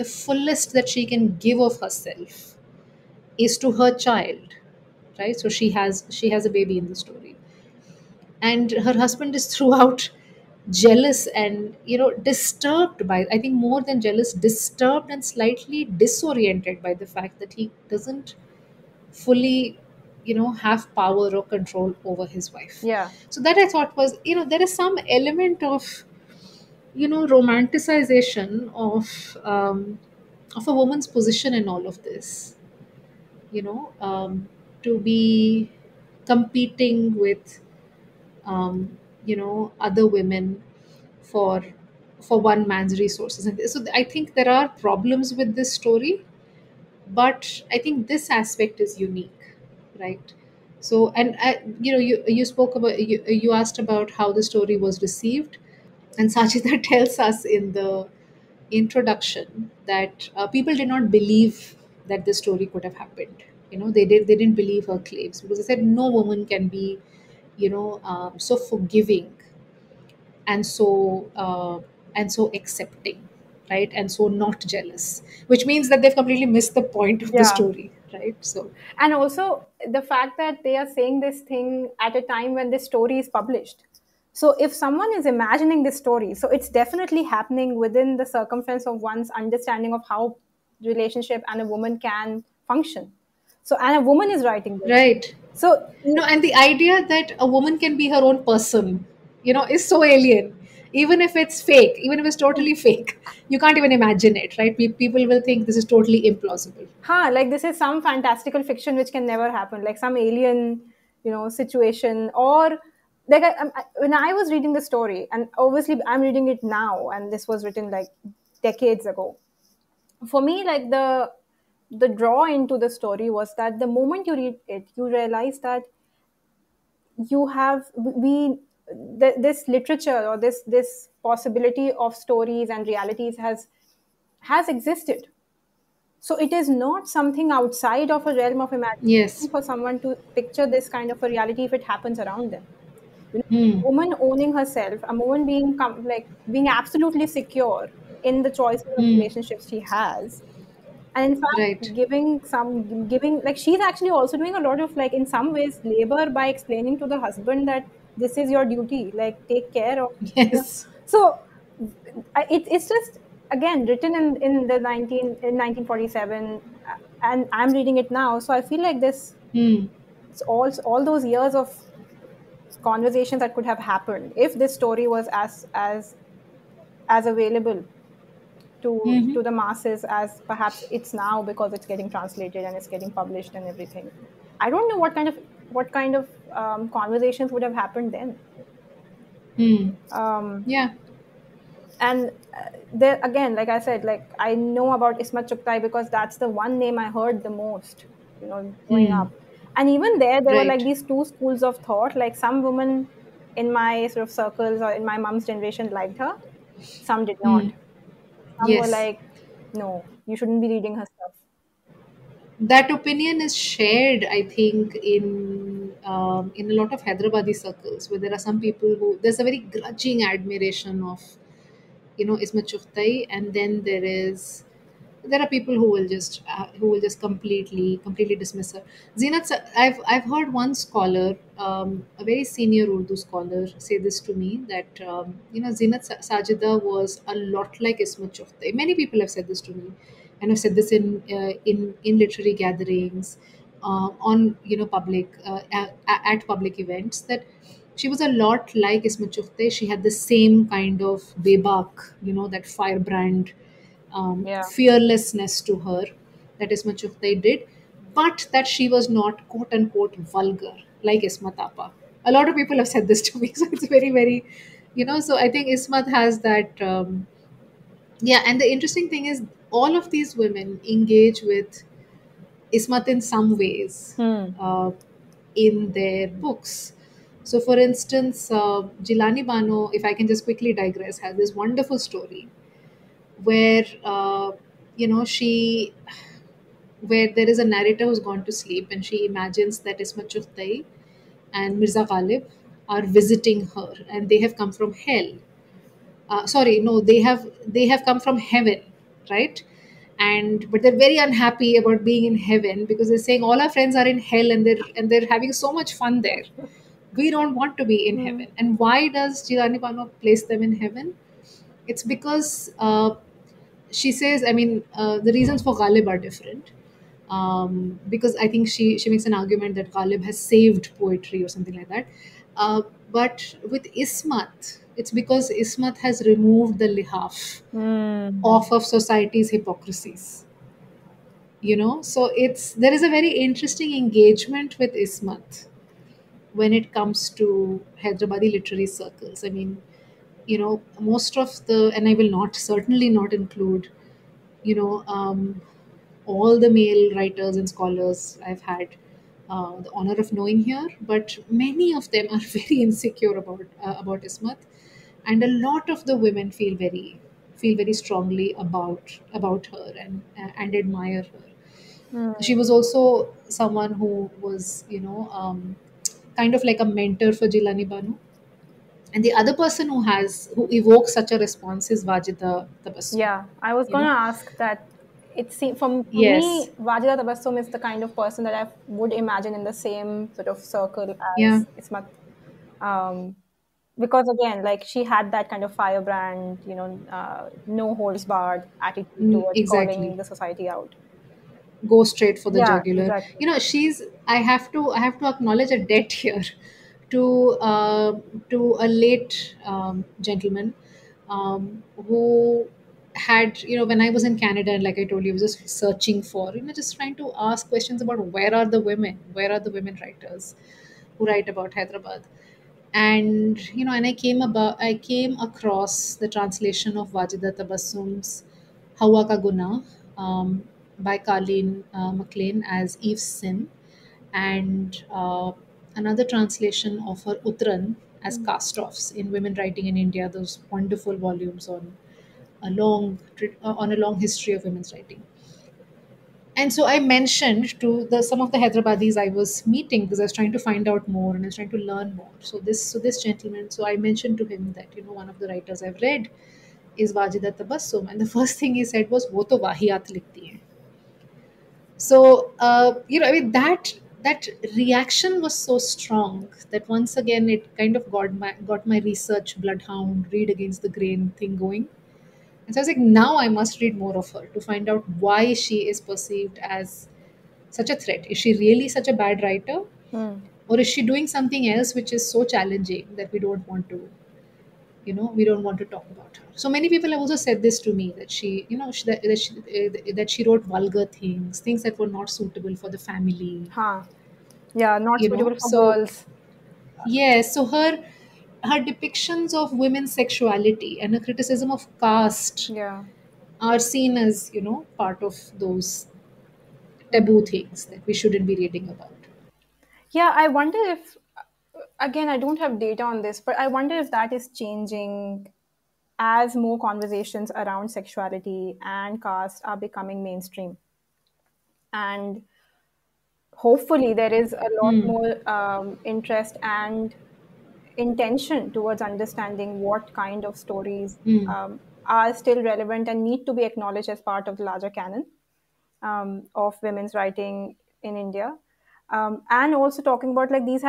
fullest that she can give of herself is to her child, right? So she has a baby in the story, and her husband is throughout jealous and, disturbed by, I think more than jealous, disturbed and slightly disoriented by the fact that he doesn't fully, have power or control over his wife. Yeah. So that I thought was, there is some element of, romanticization of a woman's position in all of this, you know to be competing with, other women for one man's resources. And so I think there are problems with this story, but I think this aspect is unique, right? So, and you spoke about, you asked about how the story was received, and Sachita tells us in the introduction that people did not believe that this story could have happened. They didn't believe her claims, because they said no woman can be, so forgiving and so accepting. right? And so not jealous, which means that they've completely missed the point of the Yeah. story, right? So, And also the fact that they are saying this thing at a time when this story is published. So if someone is imagining this story, so it's definitely happening within the circumference of one's understanding of how relationship and a woman can function. So, and a woman is writing this. right. So, No, and the idea that a woman can be her own person, is so alien. Even if it's fake, even if it's totally fake, you can't even imagine it, right? People will think this is totally implausible. like this is some fantastical fiction which can never happen, like some alien, situation, or like when I was reading the story, and obviously I'm reading it now, and this was written like decades ago. For me, like the draw into the story was that the moment you read it, you realize that you have this literature, or this possibility of stories and realities has existed. So it is not something outside of a realm of imagination Yes. for someone to picture this kind of a reality if it happens around them. Hmm. A woman owning herself, a woman being like being absolutely secure in the choices of Hmm. relationships she has, and in Right. fact giving, like, she's actually also doing a lot of, like, in some ways, labor by explaining to the husband that this is your duty, like take care of, Yes. so it's just, again, written in the 1947, and I'm reading it now, so I feel like this, Hmm. it's all those years of conversations that could have happened if this story was as available Hmm. to the masses as perhaps it's now, because it's getting translated and it's getting published and everything. I don't know what kind of conversations would have happened then. Hmm. um, Yeah. and there again, like I said, like, I know about Ismat Chugtai because that's the one name I heard the most, growing Hmm. up. And even there were like Right. these two schools of thought. Like, some women in my sort of circles or in my mom's generation liked her, some did not. Hmm. Some were Yes. like, no, you shouldn't be reading her stuff. That opinion is shared, I think, in a lot of Hyderabadi circles, where there are some people who there's a very grudging admiration of Ismat Chughtai, and then there are people who will just completely dismiss her. I've heard one scholar, a very senior Urdu scholar, say this to me, that Sajida was a lot like Ismat Chughtai. Many people have said this to me, and I've said this in literary gatherings, on public at public events, that she was a lot like Ismat Chughtai. She had the same kind of bebak, that firebrand, Yeah. fearlessness to her that Ismat Chughtai did, but that she was not quote unquote vulgar like Ismat Appa. A lot of people have said this to me, so it's very, very, so I think Ismat has that. Yeah, and the interesting thing is, all of these women engage with Ismat in some ways Hmm. uh, in their books. So, for instance, Jilani Bano, if I can just quickly digress, has this wonderful story where she where there is a narrator who's gone to sleep, and she imagines that Ismat Chughtai and Mirza Ghalib are visiting her, and they have come from hell. Sorry, no, they have come from heaven, right? And but they're very unhappy about being in heaven, because they're saying all our friends are in hell, and they're having so much fun there. We don't want to be in Hmm. heaven. And why does Jilani Bano place them in heaven? It's because she says, I mean, the reasons for Ghalib are different. Because I think she makes an argument that Ghalib has saved poetry or something like that. But with Ismat, it's because Ismat has removed the lihaf Hmm. off of society's hypocrisies. So there is a very interesting engagement with Ismat when it comes to Hyderabadi literary circles. I mean, most of the, and I will not certainly not include, you know, um, all the male writers and scholars I've had the honor of knowing here, but many of them are very insecure about Ismat, and a lot of the women feel very strongly about her, and admire her. Hmm. She was also someone who was, kind of like a mentor for Jilani Banu. And the other person who evokes such a response is Vajida Tabassum. Yeah, I was You gonna know, ask that. For yes, me, Wajida Tabassum is the kind of person that I would imagine in the same sort of circle yeah, as Ismat. Um, because again, like she had that kind of firebrand, no holds barred attitude towards exactly. calling the society out. Go straight for the Yeah, jugular. exactly. You know, she's. I have to acknowledge a debt here to a late gentleman who had, when I was in Canada, and like I told you, I was just searching for, just trying to ask questions about where are the women writers who write about Hyderabad. And I came across the translation of Wajida Tabassum's Hawa Ka Guna, by Carleen MacLean as Eve's Sin, and another translation of her Utran as Mm. cast-offs in Women Writing in India, those wonderful volumes on a long history of women's writing. And so I mentioned to the some of the Hyderabadis I was meeting, because I was trying to find out more and I was trying to learn more. So this gentleman, so I mentioned to him that, one of the writers I've read is Wajida Tabassum, and the first thing he said was, "वो तो वाहियात लिखती है." So I mean, that reaction was so strong that once again it kind of got my research bloodhound, read against the grain thing going. And so I was like, now I must read more of her to find out why she is perceived as such a threat. Is she really such a bad writer? Mm. Or is she doing something else which is so challenging that we don't want to talk about her? So many people have also said this to me, that that she wrote vulgar things that were not suitable for the family. Huh. Yeah, not suitable for So girls. yes, so her depictions of women's sexuality and her criticism of caste Yeah. are seen as, part of those taboo Mm. things that we shouldn't be reading about. Yeah, I wonder if, again, I don't have data on this, but I wonder if that is changing as more conversations around sexuality and caste are becoming mainstream. And hopefully, there is a lot Hmm. more interest and intention towards understanding what kind of stories Hmm. are still relevant and need to be acknowledged as part of the larger canon of women's writing in India. And also talking about like these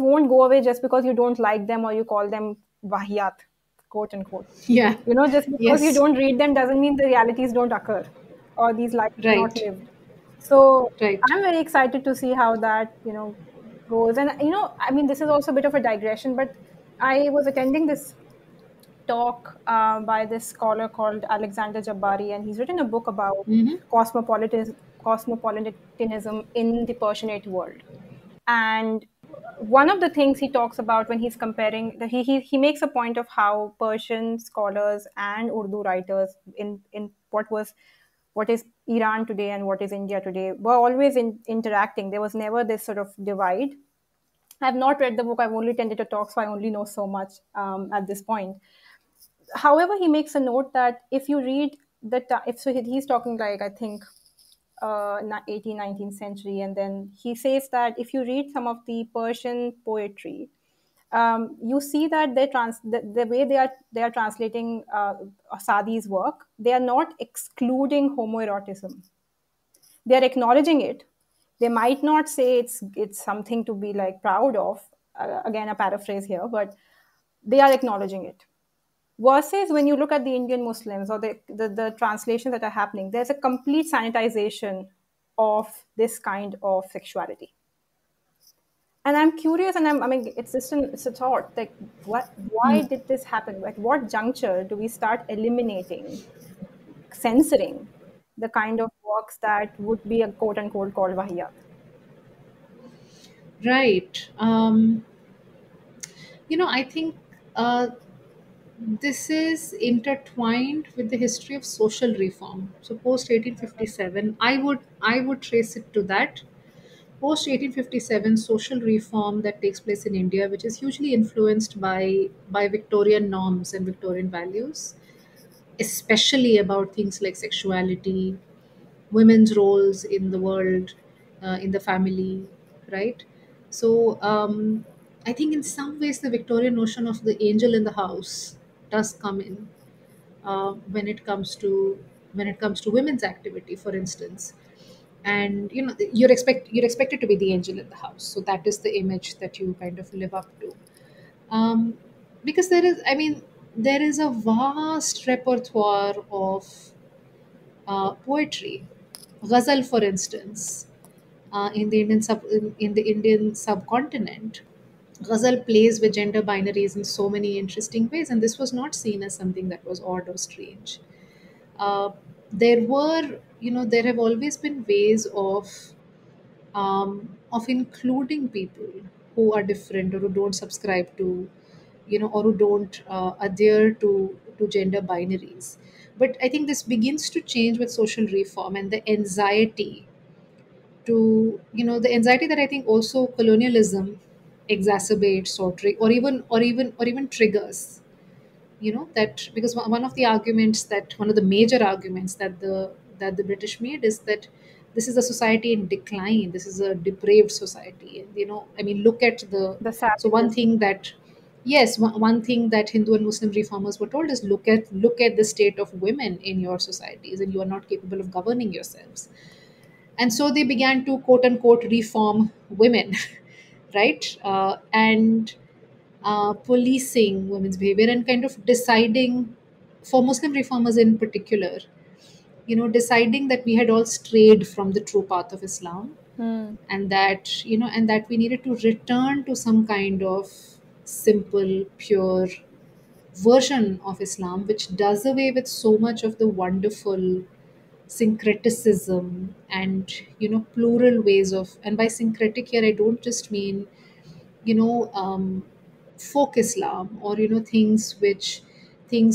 won't go away just because you don't like them or you call them vahiyat, quote unquote. Yeah. Just because you Yes. don't read them doesn't mean the realities don't occur or these lives are not Right. lived. So Right. I'm very excited to see how that, goes. And, I mean, this is also a bit of a digression, but I was attending this talk by this scholar called Alexander Jabbari, and he's written a book about Mm-hmm. cosmopolitanism in the Persianate world. And one of the things he talks about when he's comparing, he makes a point of how Persian scholars and Urdu writers in what is Iran today and what is India today were always interacting. There was never this sort of divide. I've not read the book. I've only tended to talk, so I only know so much at this point. However, he makes a note that if you read if so, he's talking like I think 18th, 19th century, and then he says that if you read some of the Persian poetry, you see that the way they are translating Sadi's work, they are not excluding homoeroticism. They are acknowledging it. They might not say it's something to be like proud of. Again, a paraphrase here, but they are acknowledging it. Versus when you look at the Indian Muslims or the translations that are happening, there's a complete sanitization of this kind of sexuality. And I'm curious, and I mean, it's a thought, like, why Hmm. did this happen? At what juncture do we start eliminating, censoring the kind of works that would be a quote unquote called wahiyat? Right. I think uh, this is intertwined with the history of social reform. So post 1857, I would trace it to that. Post 1857 social reform that takes place in India, which is hugely influenced by Victorian norms and Victorian values, especially about things like sexuality, women's roles in the world, in the family, right? So I think in some ways the Victorian notion of the angel in the house does come in when it comes to women's activity, for instance. And you're expected to be the angel in the house, so that is the image that you kind of live up to. um, because there is a vast repertoire of poetry, ghazal, for instance, in the Indian subcontinent. Ghazal plays with gender binaries in so many interesting ways, and this was not seen as something that was odd or strange. Uh, there have always been ways of including people who are different or who don't subscribe to, or who don't adhere to gender binaries. But I think this begins to change with social reform and the anxiety that I think also colonialism exacerbates or even triggers. That because one of the arguments that one of the major arguments that the British made is that this is a society in decline, this is a depraved society. And look at the The so one savages. thing that yes, one thing that Hindu and Muslim reformers were told is look at the state of women in your societies, and you are not capable of governing yourselves. And so they began to quote unquote reform women, right? And policing women's behavior and kind of deciding, for Muslim reformers in particular, deciding that we had all strayed from the true path of Islam, Hmm. and that we needed to return to some kind of simple, pure version of Islam, which does away with so much of the wonderful syncretism and plural ways of. And by syncretic here, I don't just mean you know um, folk Islam, or things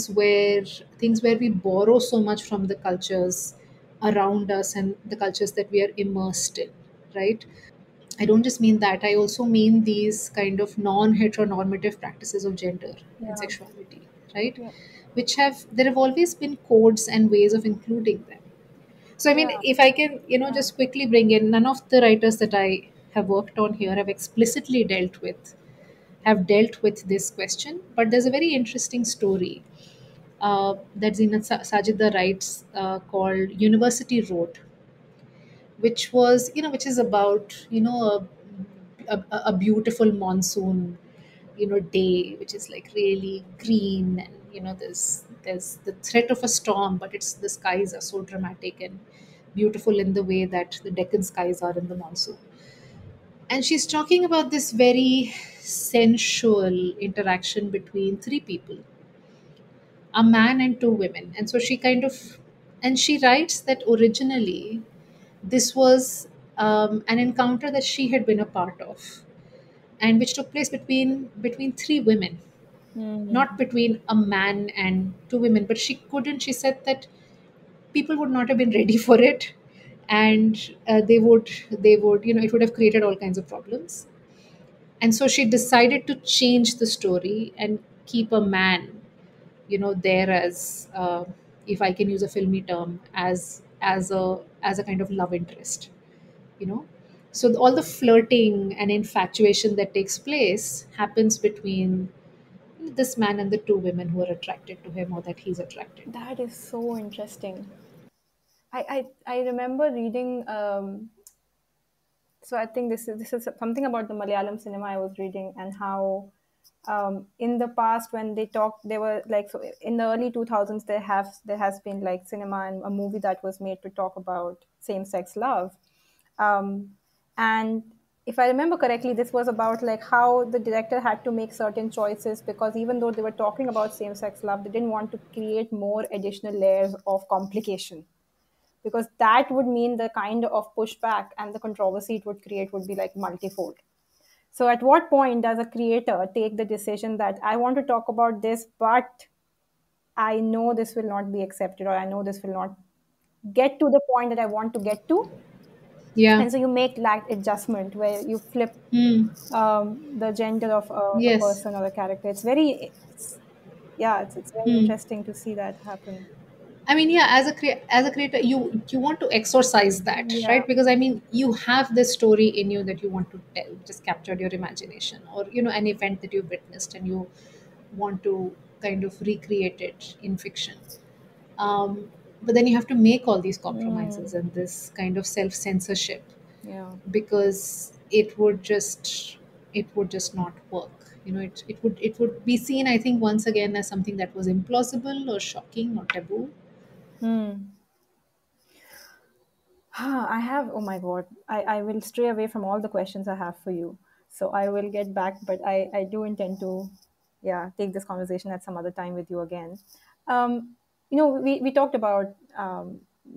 where we borrow so much from the cultures around us and the cultures that we are immersed in, right? I don't just mean that. I also mean these kind of non-heteronormative practices of gender and Yeah. sexuality, right? Yeah. There have always been codes and ways of including them. So, I mean, Yeah. if I can, Yeah. just quickly bring in, none of the writers that I have worked on here have explicitly dealt with this question, but there's a very interesting story that Sajida writes called University Road, which is about a beautiful monsoon day, which is like really green, and there's the threat of a storm, but it's the skies are so dramatic and beautiful in the way that the Deccan skies are in the monsoon. And she's talking about this very sensual interaction between three people, a man and two women. And so she writes that originally this was an encounter that she had been a part of, and which took place between three women, Hmm. not between a man and two women. But she said that people would not have been ready for it, and they would it would have created all kinds of problems. And so she decided to change the story and keep a man there as, if I can use a filmy term, as a kind of love interest, you know so all the flirting and infatuation that takes place happens between this man and the two women who are attracted to him, or that he's attracted to. That is so interesting. I remember reading. So I think this is something about the Malayalam cinema I was reading, and how in the past when they talked, they were like, so in the early 2000s there has been like cinema and a movie that was made to talk about same sex love, um, and if I remember correctly, this was about like how the director had to make certain choices, because even though they were talking about same sex love, they didn't want to create more additional layers of complication, because that would mean the kind of pushback and the controversy it would create would be like multifold. So, at what point does a creator take the decision that I want to talk about this, but I know this will not be accepted, or I know this will not get to the point that I want to get to? Yeah. And so you make that adjustment where you flip Hmm. the gender of a Yes. person or a character. It's very, yeah, it's very Hmm. interesting to see that happen. I mean, yeah, as a creator, you want to exorcise that, Yeah. right? Because I mean, you have this story in you that you want to tell, just captured your imagination, or an event that you witnessed, and you want to kind of recreate it in fiction. But then you have to make all these compromises Mm, and this kind of self censorship, yeah. because it would just not work. It would be seen, I think, once again as something that was implausible or shocking or taboo. Hmm. I have, oh my God, I will stray away from all the questions I have for you. So I will get back, but I do intend to, yeah, take this conversation at some other time with you again. Um, we talked about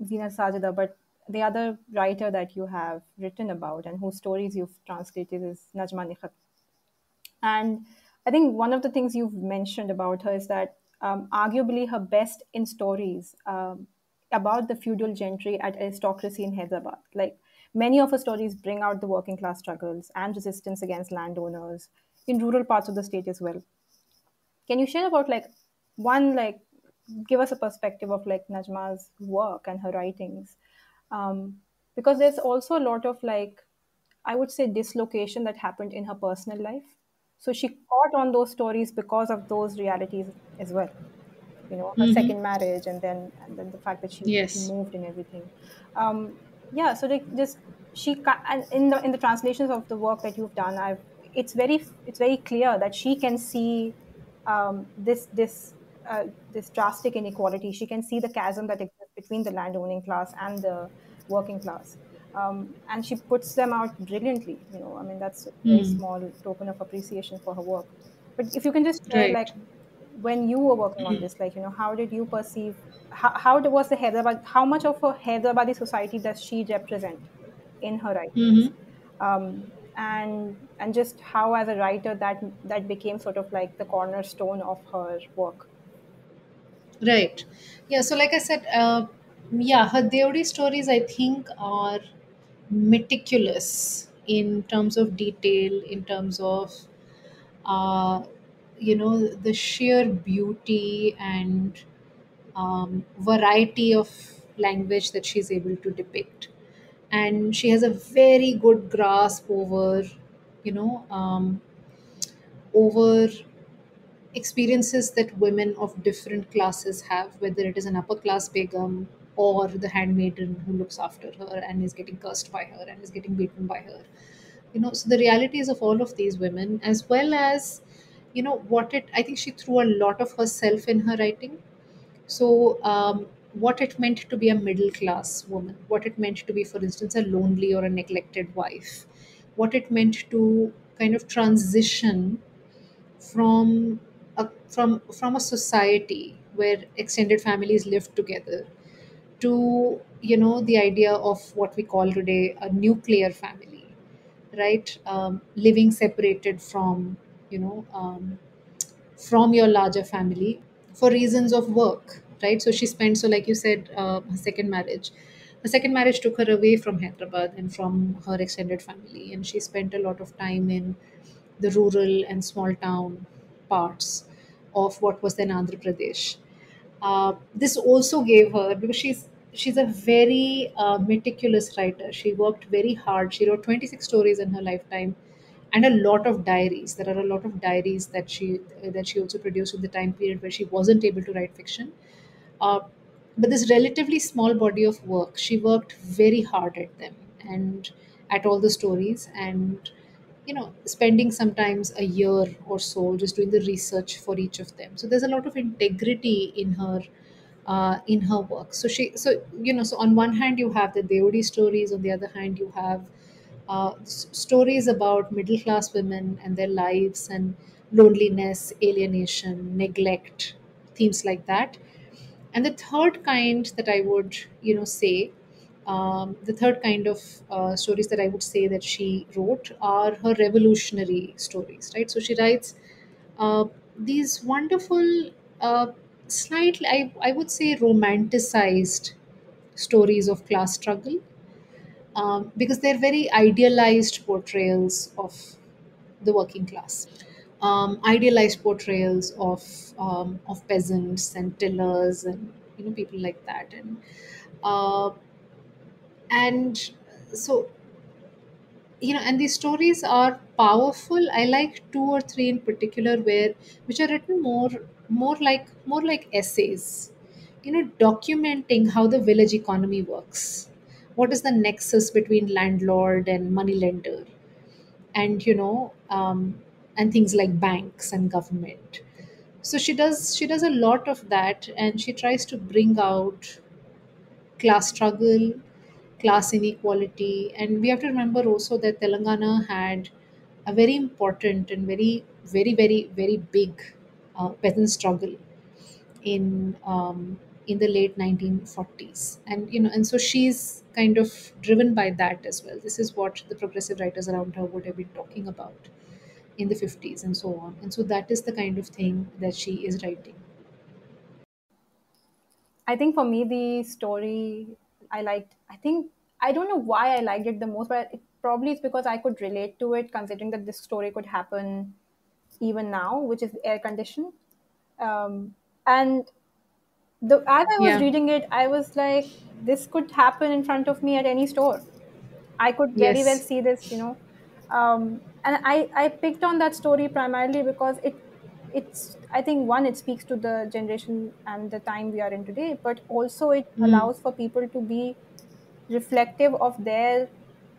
Zina Sajida, but the other writer that you have written about and whose stories you've translated is Najma Nikhat. And I think one of the things you've mentioned about her is that arguably her best in stories about the feudal gentry at aristocracy in Hyderabad. Like many of her stories bring out the working class struggles and resistance against landowners in rural parts of the state as well. Can you share about like one like give us a perspective of like Najma's work and her writings? Um, because there's also a lot of like I would say dislocation that happened in her personal life. So she caught on those stories because of those realities as well. Her Mm-hmm. second marriage and then the fact that she Yes. moved and everything. Yeah, so like just and in the translations of the work that you've done, I've it's very clear that she can see this drastic inequality. She can see the chasm that exists between the landowning class and the working class. And she puts them out brilliantly. I mean, that's a very Hmm. small token of appreciation for her work. But if you can just share, like, Right. when you were working on this, like, how did you perceive, was the Hyderabad, how much of a Hyderabadi society does she represent in her writings? Mm-hmm. And just how, as a writer, that became sort of like the cornerstone of her work. Right. Yeah. So, like I said, yeah, her Deodi stories, I think, are meticulous in terms of detail, in terms of, uh, the sheer beauty and variety of language that she's able to depict. And she has a very good grasp you know, um, over experiences that women of different classes have, whether it is an upper class begum or the handmaiden who looks after her and is getting cursed by her and is getting beaten by her. So the realities of all of these women, as well as, I think she threw a lot of herself in her writing. So, what it meant to be a middle class woman, what it meant to be, for instance, a lonely or a neglected wife, what it meant to kind of transition from a society where extended families lived together to the idea of what we call today a nuclear family, right? Living separated from your larger family for reasons of work, right? So she spent, so like you said, her second marriage took her away from Hyderabad and from her extended family, and she spent a lot of time in the rural and small town parts of what was then Andhra Pradesh. This also gave her, because she's a very meticulous writer. She worked very hard. She wrote 26 stories in her lifetime, and a lot of diaries. There are a lot of diaries that she also produced in the time period where she wasn't able to write fiction. Uh, but this relatively small body of work, she worked very hard at them and at all the stories, and spending sometimes a year or so just doing the research for each of them. So there's a lot of integrity in her work. So on one hand you have the Deodi stories, on the other hand you have stories about middle class women and their lives and loneliness, alienation, neglect, themes like that. And the third kind that I would say, the third kind of stories that I would say that she wrote are her revolutionary stories, right? So she writes these wonderful, uh, slightly, I would say, romanticized stories of class struggle, because they're very idealized portrayals of the working class, idealized portrayals of peasants and tillers and people like that. Uh, and so and these stories are powerful. I like two or three in particular where which are written more like essays, documenting how the village economy works. What is the nexus between landlord and moneylender, and and things like banks and government. So she does a lot of that, and she tries to bring out class struggle, class inequality. And we have to remember also that Telangana had a very important and very, very, very, very big peasant struggle in the late 1940s. And so she's kind of driven by that as well. This is what the progressive writers around her would have been talking about in the 50s and so on. And so that is the kind of thing that she is writing. I think for me, the story I liked, I think, I don't know why I liked it the most, but it probably is because I could relate to it, considering that this story could happen even now, which is air conditioned. And as I was Yeah. reading it, I was like, this could happen in front of me at any store. I could very well Yes. see this, and I picked on that story primarily because it's I think one, it speaks to the generation and the time we are in today, but also it Mm. allows for people to be reflective of their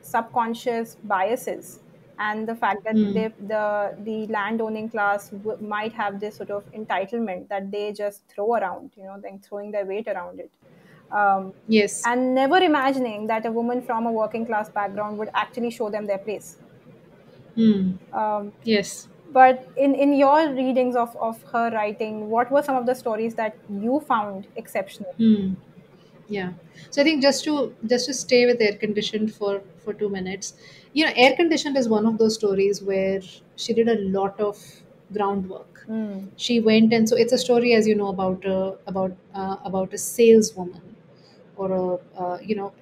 subconscious biases, and the fact that Mm. the land owning class might have this sort of entitlement that they just throw around, then throwing their weight around it, um, Yes. and never imagining that a woman from a working class background would actually show them their place. Mm. Um, Yes. but in your readings of her writing, what were some of the stories that you found exceptional? Hmm. Yeah. So I think just to stay with air conditioned for 2 minutes, air conditioned is one of those stories where she did a lot of groundwork. Mm, She went, and so it's a story, as you know, about a saleswoman, or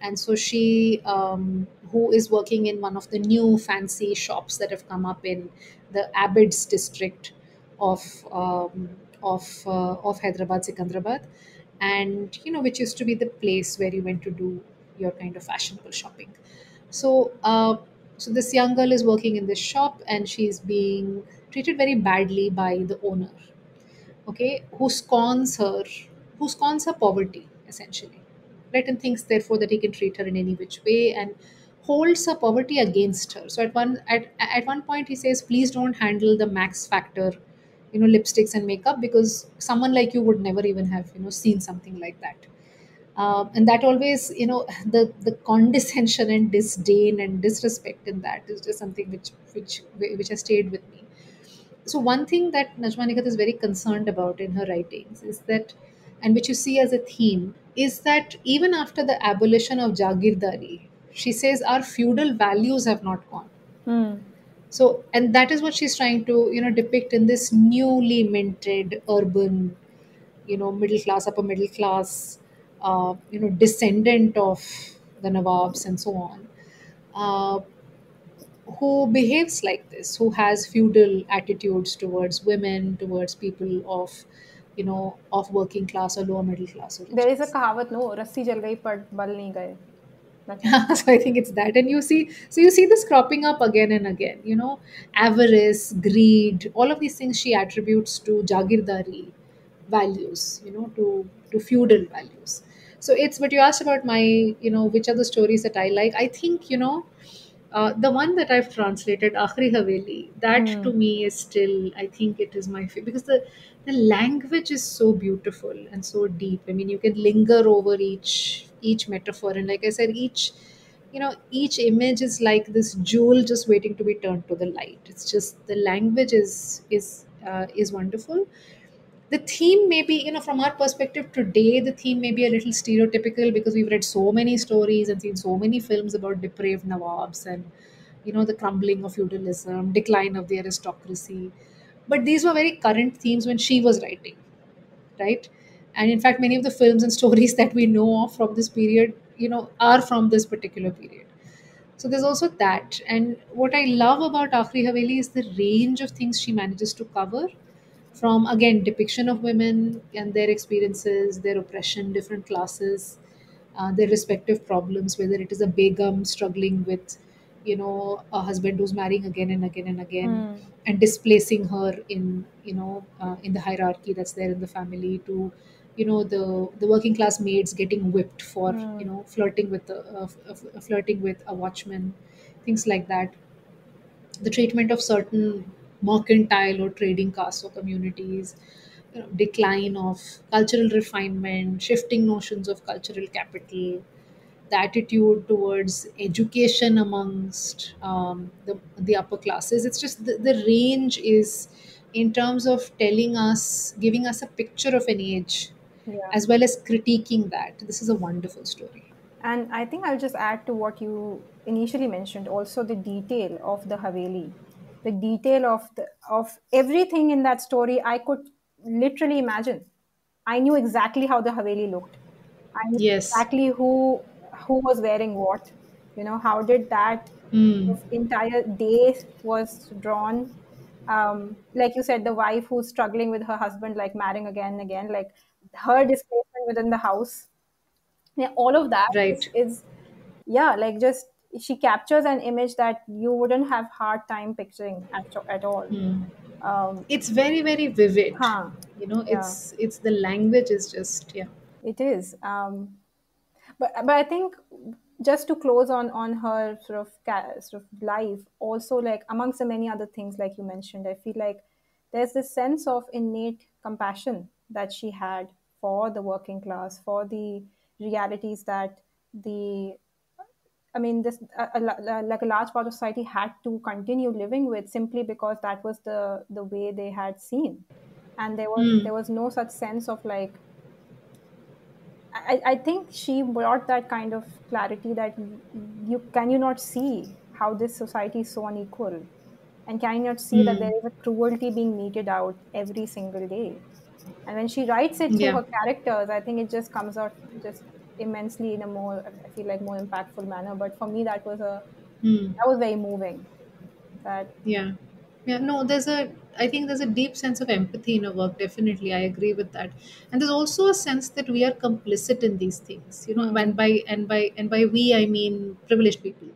and so she, who is working in one of the new fancy shops that have come up in the Abids district of um, of Hyderabad, Sikandrabad, and which used to be the place where you went to do your kind of fashionable shopping. So so this young girl is working in this shop, and she's being treated very badly by the owner, okay, who scorns her poverty, essentially, right, and thinks therefore that he can treat her in any which way, and holds her poverty against her. So at one point he says, please don't handle the Max Factor, lipsticks and makeup, because someone like you would never even have seen something like that. And that always, the condescension and disdain and disrespect in that is just something which has stayed with me. So one thing that Najma Nikhat is very concerned about in her writings is that, and which you see as a theme, is that even after the abolition of Jagirdari, she says our feudal values have not gone. mm. So, and that is what she's trying to, depict in this newly minted urban, middle class, upper middle class, descendant of the Nawabs and so on, uh, who behaves like this, who has feudal attitudes towards women, towards people of working class or lower middle class There is a origins. kahavat, no, rassi jal gayi but bal nahi gaye. That one. So I think it's that, and you see this cropping up again and again. Avarice, greed, all of these things she attributes to Jagirdari values. To feudal values. So it's, but you asked about my, which are the stories that I like. I think the one that I've translated, Akhri Haveli, that to Mm. me is still, I think it is my favorite, because the language is so beautiful and so deep. I mean, you can linger over each metaphor, and like I said, each image is like this jewel just waiting to be turned to the light. It's just the language is wonderful. The theme may be, from our perspective today, the theme may be a little stereotypical, because we've read so many stories and seen so many films about depraved Nawabs, and the crumbling of feudalism, decline of the aristocracy. But these were very current themes when she was writing, right? And in fact, many of the films and stories that we know of from this period, are from this particular period. So there's also that. And what I love about Akhri Haveli is the range of things she manages to cover. from again depiction of women and their experiences, their oppression, different classes, their respective problems, whether it is a begum struggling with, a husband who's marrying again and again and again, Hmm. and displacing her in, in the hierarchy that's there in the family, to, the working class maids getting whipped for, Hmm. flirting with a watchman, things like that. The treatment of certain mercantile or trading castes or communities, decline of cultural refinement, shifting notions of cultural capital, the attitude towards education amongst, the upper classes. It's just the range is, in terms of telling us, giving us a picture of an age, Yeah. as well as critiquing that. This is a wonderful story. And I think I'll just add to what you initially mentioned, also the detail of the Haveli, the detail of everything in that story. I could literally imagine. I knew exactly how the Haveli looked. I knew Yes. exactly who was wearing what. How did that Hmm. entire day was drawn. Like you said, the wife who's struggling with her husband, like marrying again and again, like her displacement within the house. Yeah, all of that is Right. is yeah, like just she captures an image that you wouldn't have hard time picturing at all. Hmm. um It's very, very vivid. huh yeah, It's the language is just, yeah. it is. But I think, just to close on her sort of life, also, like amongst the many other things like you mentioned, I feel like there's this sense of innate compassion that she had for the working class, for the realities that the I mean, this like a large part of society had to continue living with, simply because that was the way they had seen, and Hmm. there was no such sense of like, I think she brought that kind of clarity that you not see how this society is so unequal, and can you not see that Hmm. there is a cruelty being meted out every single day. And when she writes it through Yeah. her characters, I think it just comes out just immensely in a more, I feel like, more impactful manner. But for me, Hmm. that was very moving. That Yeah. Yeah. No, I think there's a deep sense of empathy in her work. Definitely. I agree with that. And there's also a sense that we are complicit in these things, hmm, and by we, I mean privileged people,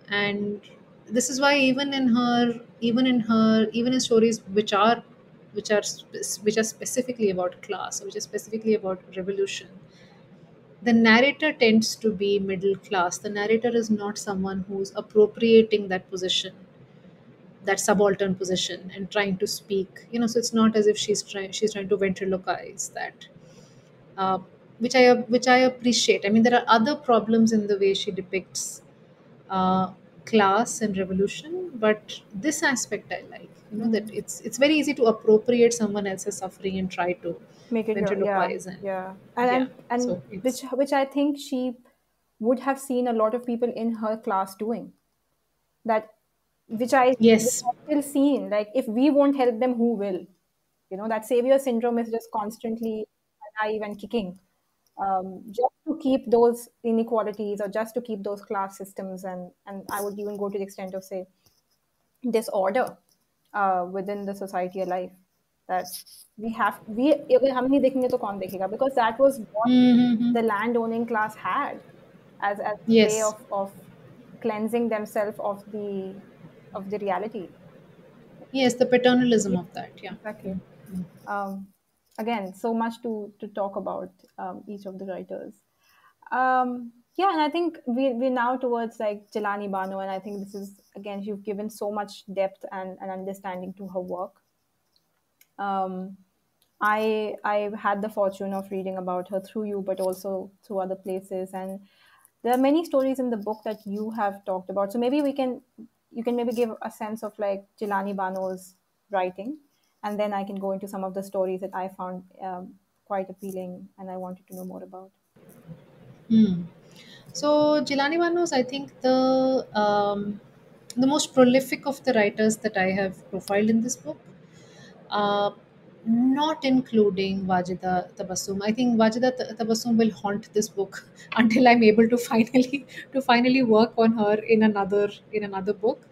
and this is why even in stories which are specifically about class, or which are specifically about revolution, the narrator tends to be middle class. The narrator is not someone who's appropriating that position, that subaltern position, and trying to speak. So it's not as if she's trying to ventriloquize that, uh, which I appreciate. I mean, there are other problems in the way she depicts, uh, class and revolution, but this aspect I like. That hmm. it's very easy to appropriate someone else's suffering and try to Make it your, yeah, ventriloquize, and yeah. yeah, And so it's which I think she would have seen a lot of people in her class doing that, which yes. I've still seen. Like, if we won't help them, who will? That savior syndrome is just constantly alive and kicking, just to keep those inequalities, or just to keep those class systems, and I would even go to the extent of say disorder within the society alive. That we अगर हम नहीं देखेंगे तो कौन देखेगा, because that was what Mm-hmm. the land owning class had as a way Yes. of cleansing themselves of the reality. Yes, the paternalism Yeah, of that, yeah. exactly. Um, Again, so much to talk about each of the writers. Yeah, and I think we're now towards like Jelani Bano, and I think this is, again, you've given so much depth and understanding to her work. Um, I've had the fortune of reading about her through you, but also through other places, and there are many stories in the book that you have talked about. So maybe you can maybe give a sense of like Jilani Bano's writing, and then I can go into some of the stories that I found quite appealing and I wanted to know more about. Hmm. So Jilani Bano is, I think, the most prolific of the writers that I have profiled in this book, uh, not including Wajida Tabassum. I think Wajida Tabassum will haunt this book until I'm able to finally work on her in another book.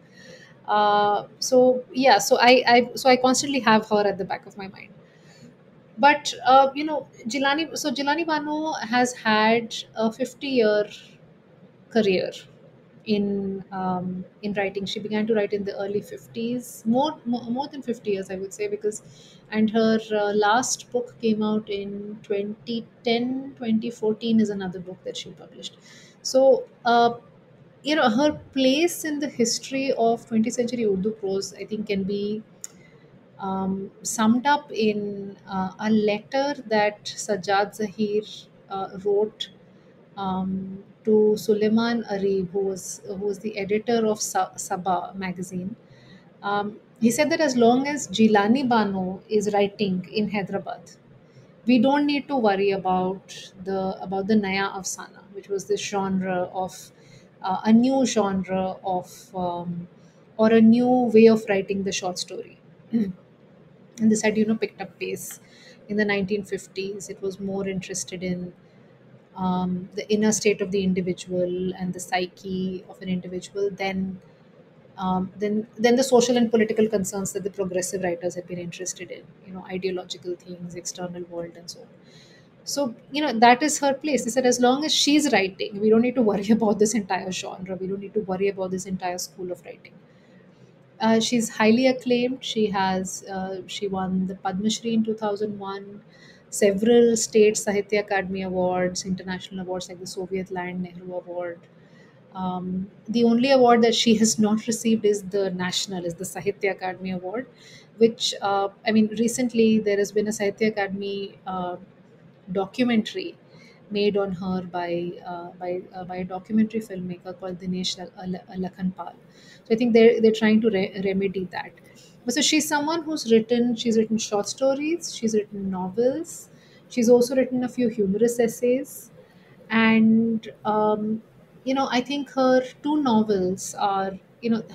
So yeah, so I constantly have her at the back of my mind. But Jilani Bano has had a 50-year career in writing. She began to write in the early 50s, more than 50 years, I would say, because and her last book came out in 2010, 2014 is another book that she published. So her place in the history of 20th century Urdu prose, I think, can be summed up in a letter that Sajjad Zahir wrote to Suleiman Arif, who was the editor of Sabah magazine. He said that as long as Jilani Bano is writing in Hyderabad, we don't need to worry about the Naya Afsana, which was this genre of a new genre of or a new way of writing the short story. And this had picked up pace in the 1950s. It was more interested in the inner state of the individual and the psyche of an individual than the social and political concerns that the progressive writers had been interested in, ideological things, external world, and so on. So that is her place. They said as long as she's writing, we don't need to worry about this entire genre, we don't need to worry about this entire school of writing. She's highly acclaimed. She won the Padma Shri in 2001, several state Sahitya Academy awards, international awards like the Soviet Land Nehru Award. The only award that she has not received is the Sahitya Academy Award, which recently there has been a Sahitya Academy documentary made on her by a documentary filmmaker called Dinesh Lakhanpal. So I think they're trying to remedy that. But so she's written short stories, she's written novels, she's also written a few humorous essays, and I think her two novels are,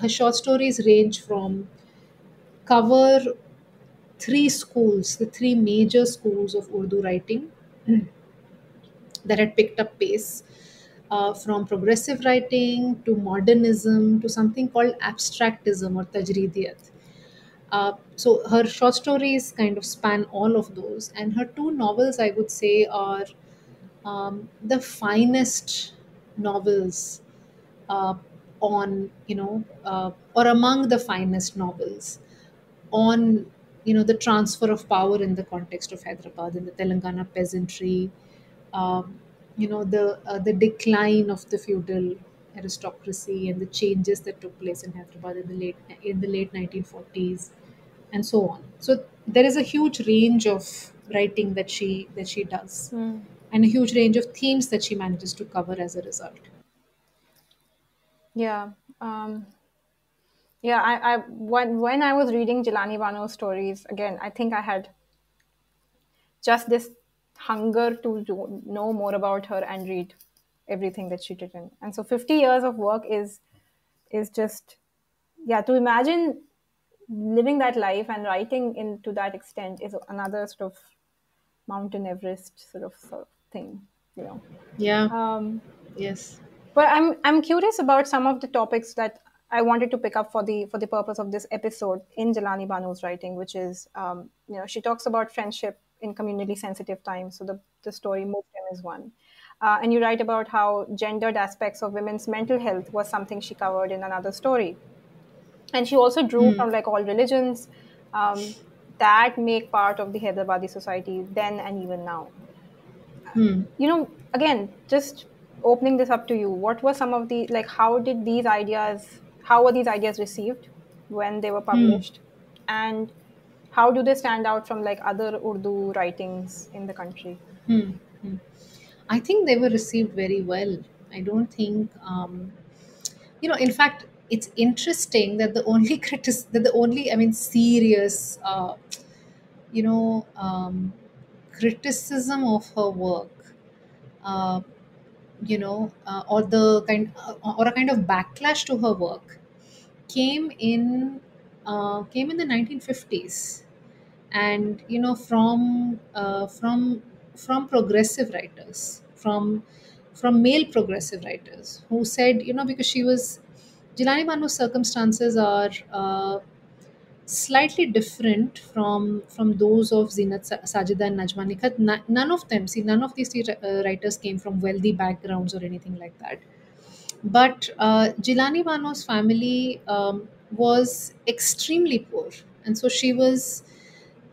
her short stories range from cover the three major schools of Urdu writing that had picked up pace, from progressive writing to modernism to something called abstractism or tajridiyat. So her short stories kind of span all of those, and her two novels, I would say, are the finest novels uh, on or among the finest novels on the transfer of power in the context of Hyderabad in the Telangana peasantry, the decline of the feudal aristocracy and the changes that took place in Hyderabad in the late 1940s, and so on. So there is a huge range of writing that she does, Hmm. and a huge range of themes that she manages to cover as a result. Yeah. Um, yeah. When I was reading Jilani Bano's stories again, I think I had just this hunger to know more about her and read everything that she'd written. And so 50 years of work is just, yeah, to imagine living that life and writing in to that extent is another sort of Mountain Everest sort of thing, you know. Yeah. Um, Yes. but I'm curious about some of the topics that I wanted to pick up for the purpose of this episode in Jalani Banu's writing, which is she talks about friendship in communally sensitive times. So the story Muslim is one. And you write about how gendered aspects of women's mental health was something she covered in another story. And she also drew Hmm. from like all religions um, that make part of the Hyderabadi society then and even now. Hmm. Again, just opening this up to you, what were some of the, like, how were these ideas received when they were Hmm. published? And how do they stand out from like other Urdu writings in the country? Hmm. Hmm. I think they were received very well. I don't think, in fact, it's interesting that the only, I mean, serious, you know, criticism of her work, uh, or a kind of backlash to her work came in the 1950s, and from progressive writers, from male progressive writers who said, because she was Jilani Banu's circumstances are slightly different from those of Zinat Sajida and Najma Nikhat. None of them, see, none of these three writers came from wealthy backgrounds or anything like that. But Jilani Banu's family was extremely poor, and so she was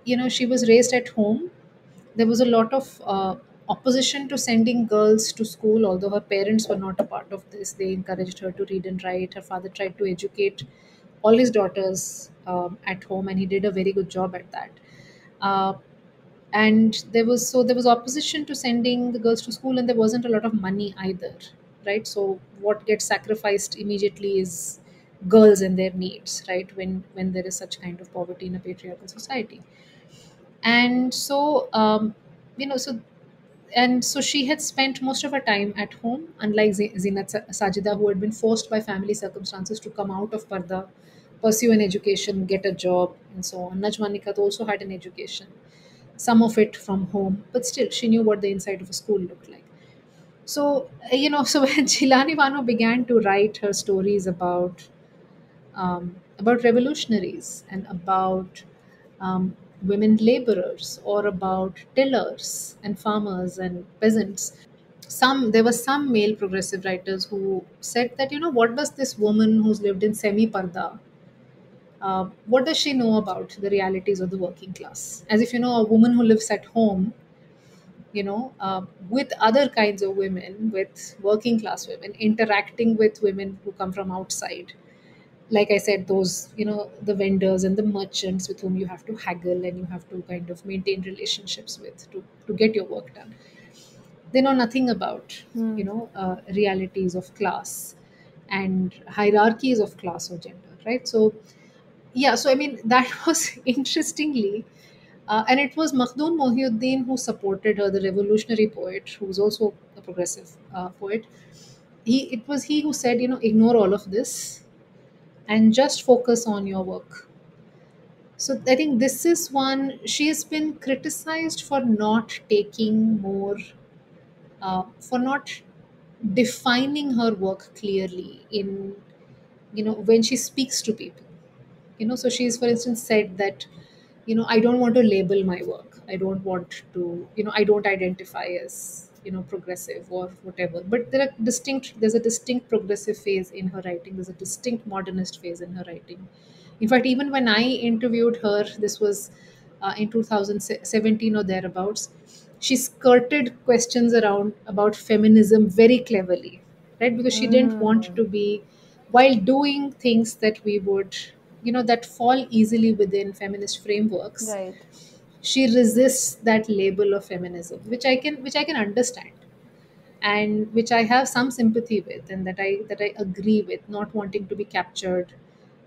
raised at home. There was a lot of opposition to sending girls to school, although her parents were not a part of this. They encouraged her to read and write. Her father tried to educate all his daughters at home, and he did a very good job at that. Uh, and there was opposition to sending the girls to school, and there wasn't a lot of money either, right? So what gets sacrificed immediately is girls and their needs, right? When there is such kind of poverty in a patriarchal society. And so so she had spent most of her time at home, unlike Zinat Sajida, who had been forced by family circumstances to come out of Parda, pursue an education, get a job, and so on. Najma Nikhat also had an education, some of it from home, but still she knew what the inside of a school looked like. So, so when Jilani Bano began to write her stories about revolutionaries and about women laborers or about tillers and farmers and peasants, there were some male progressive writers who said that, what does this woman who's lived in semi parda, what does she know about the realities of the working class? As if, a woman who lives at home, with other kinds of women, with working class women, interacting with women who come from outside, like I said, those, the vendors and the merchants with whom you have to haggle and you have to kind of maintain relationships with to get your work done. They know nothing about, Hmm. realities of class and hierarchies of class or gender, right? So yeah, so I mean that was interestingly, and it was Makhdoom Mohiuddin who supported her, the revolutionary poet, who was also a progressive poet. It was he who said, ignore all of this and just focus on your work. So I think this is one, she has been criticized for not taking more, for not defining her work clearly in, when she speaks to people. So she's, for instance, said that, I don't want to label my work. I don't want to, I don't identify as, progressive or whatever. But there's a distinct progressive phase in her writing. There's a distinct modernist phase in her writing. In fact, even when I interviewed her, this was in 2017 or thereabouts, she skirted questions around about feminism very cleverly, right? Because she didn't want Mm. to be, while doing things that we would, that fall easily within feminist frameworks, Right. she resists that label of feminism, which I can understand, and which I have some sympathy with, and that I agree with, not wanting to be captured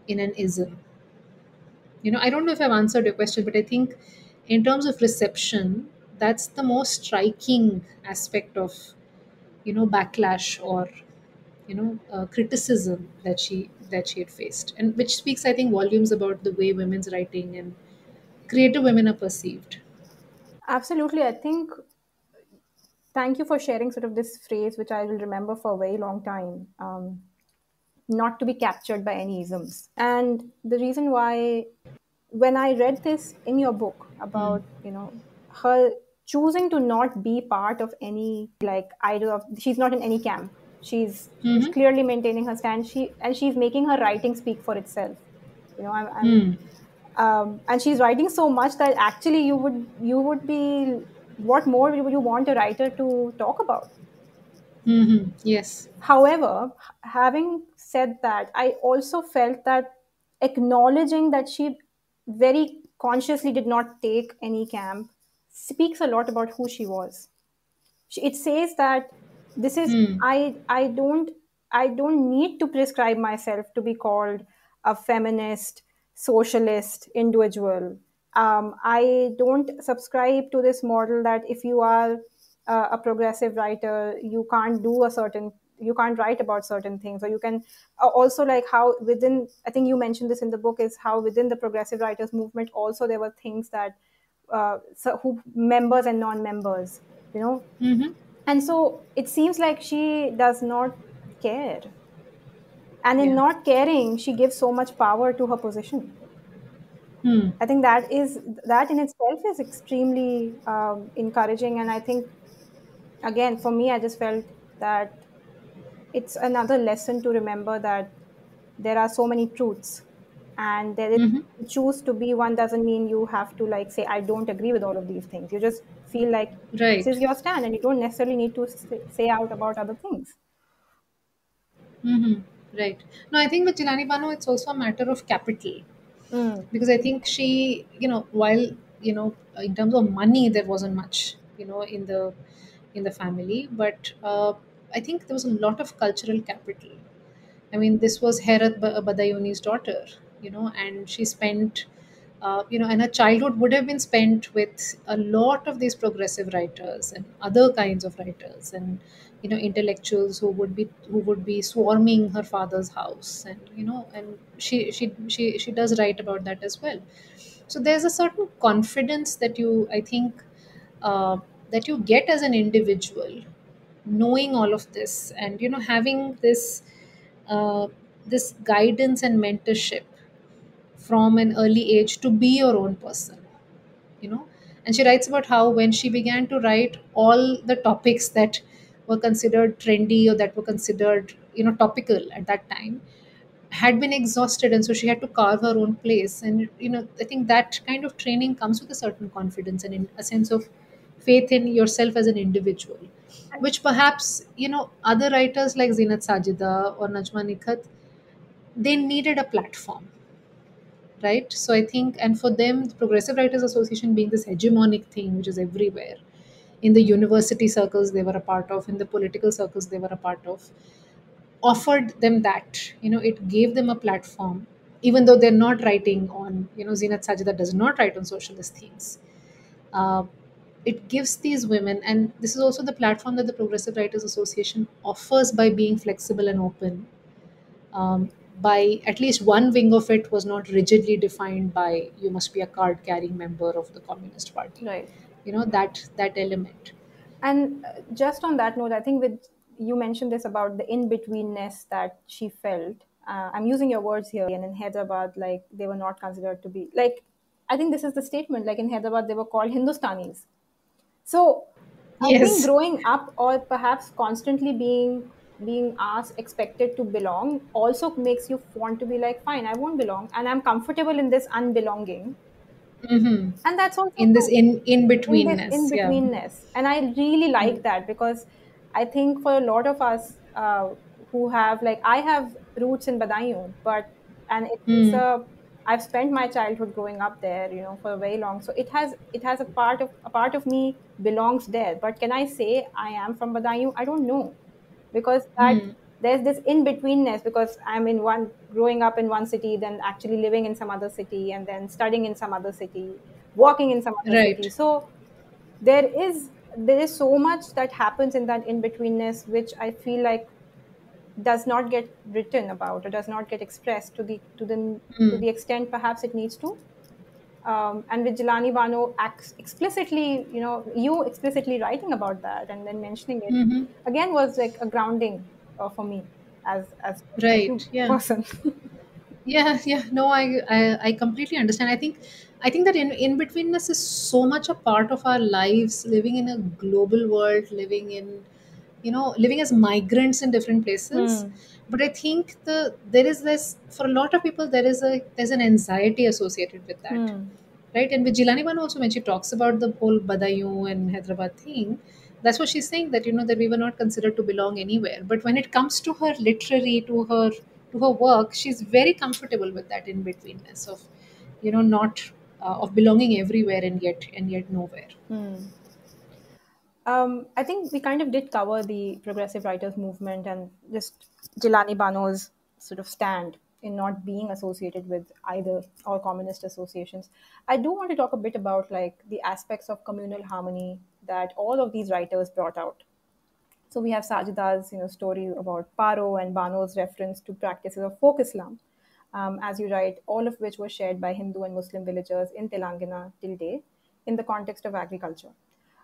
in an ism. I don't know if I've answered your question, but I think in terms of reception, that's the most striking aspect of, backlash or, criticism that she had faced, and which speaks, I think, volumes about the way women's writing and creative women are perceived. Absolutely. I think thank you for sharing sort of this phrase, which I will remember for a very long time. Not to be captured by any isms. And the reason why, when I read this in your book Hmm. about, her choosing to not be part of any, like, either of, she's not in any camp. She's Mm-hmm. clearly maintaining her stand. She's making her writing speak for itself. I'm Hmm. and she's writing so much that actually you would be, what more would you want a writer to talk about? Mm-hmm. Yes. However, having said that, I also felt that acknowledging that she very consciously did not take any camp speaks a lot about who she was. It says that this is, Hmm. I don't need to prescribe myself to be called a feminist, socialist individual. I don't subscribe to this model that if you are a progressive writer, you can't write about certain things, or you can also, like, how within, I think you mentioned this in the book, is how within the progressive writers movement also there were things that so who members and non-members, you know Mm-hmm. and so it seems like she does not care. And in Yeah. not caring, she gives so much power to her position. Hmm. I think that in itself is extremely encouraging. And I think, again, for me, I just felt that it's another lesson to remember that there are so many truths, and there is Mm-hmm. to choose to be one doesn't mean you have to like say I don't agree with all of these things. You just feel like this Right. is your stand, and you don't necessarily need to say out about other things. Mm-hmm. Right. No, I think with Jilani Bano, it's also a matter of capital, Mm, because I think she, while in terms of money, there wasn't much, in the family, but I think there was a lot of cultural capital. I mean, this was Herat Badayuni's daughter, and she spent, and her childhood would have been spent with a lot of these progressive writers and other kinds of writers, and intellectuals who would be swarming her father's house, and she does write about that as well. So there's a certain confidence that I think, uh, that you get as an individual, knowing all of this, and having uh, this guidance and mentorship from an early age to be your own person, you know and she writes about how when she began to write, all the topics that were considered trendy or that were considered topical at that time had been exhausted, and so she had to carve her own place. And I think that kind of training comes with a certain confidence and in a sense of faith in yourself as an individual, which perhaps other writers like Zinat Sajida or Najma Nikhat, they needed a platform, right? So I think, and for them, the Progressive Writers Association being this hegemonic thing which is everywhere, in the university circles they were a part of, in the political circles they were a part of, offered them that. It gave them a platform, even though they're not writing on, Zinat Sajida does not write on socialist themes. uh, it gives these women, and this is also the platform that the Progressive Writers Association offers by being flexible and open. By at least one wing of it was not rigidly defined by you must be a card carrying member of the Communist Party, right. that element. And just on that note, I think with you mentioned this about the in-betweenness that she felt. I'm using your words here, and in Hyderabad, like they were not considered to be like. I think this is the statement. Like in Hyderabad, they were called Hindustanis. So I think Yes. growing up, or perhaps constantly being asked, expected to belong, also makes you want to be like, fine, I won't belong, and I'm comfortable in this unbelonging, Hmm. and that's also In this fine in in this in betweenness, yeah. betweenness. And I really like Mm. that, because I think for a lot of us who have like I have roots in Badaयूं, but and it's Mm. a I've spent my childhood growing up there, for a very long, so it has a part of me belongs there. But can I say I am from Badaयूं? I don't know, because that Mm. there's this in betweenness, because I'm in one growing up in one city, then actually living in some other city, and then studying in some other city, working in some other city. Right. So there is so much that happens in that in betweenness, which I feel like does not get written about, or does not get expressed to the Mm. extent perhaps it needs to. And with Jilani Bano explicitly, you explicitly writing about that and then mentioning it Hmm. again was like a grounding for me as a Right. Yeah. person. Yeah. Yeah. No, I completely understand. I think that in betweenness is so much a part of our lives, living in a global world, living as migrants in different places. Hmm. But I think there is this, for a lot of people, there's an anxiety associated with that, Hmm. right? And with Jilani Bano also, when she talks about the whole Badaयूं and Hyderabad thing, that's what she's saying, that that we were not considered to belong anywhere. But when it comes to her literary, to her work, she's very comfortable with that in betweenness of, not of belonging everywhere and yet nowhere. Hmm. I think we kind of did cover the progressive writers movement and just Jilani Bano's sort of stand in not being associated with either or communist associations. I do want to talk a bit about like the aspects of communal harmony that all of these writers brought out. So we have Sajida's story about Paro and Bano's reference to practices of folk Islam, as you write, all of which were shared by Hindu and Muslim villagers in Telangana till date in the context of agriculture.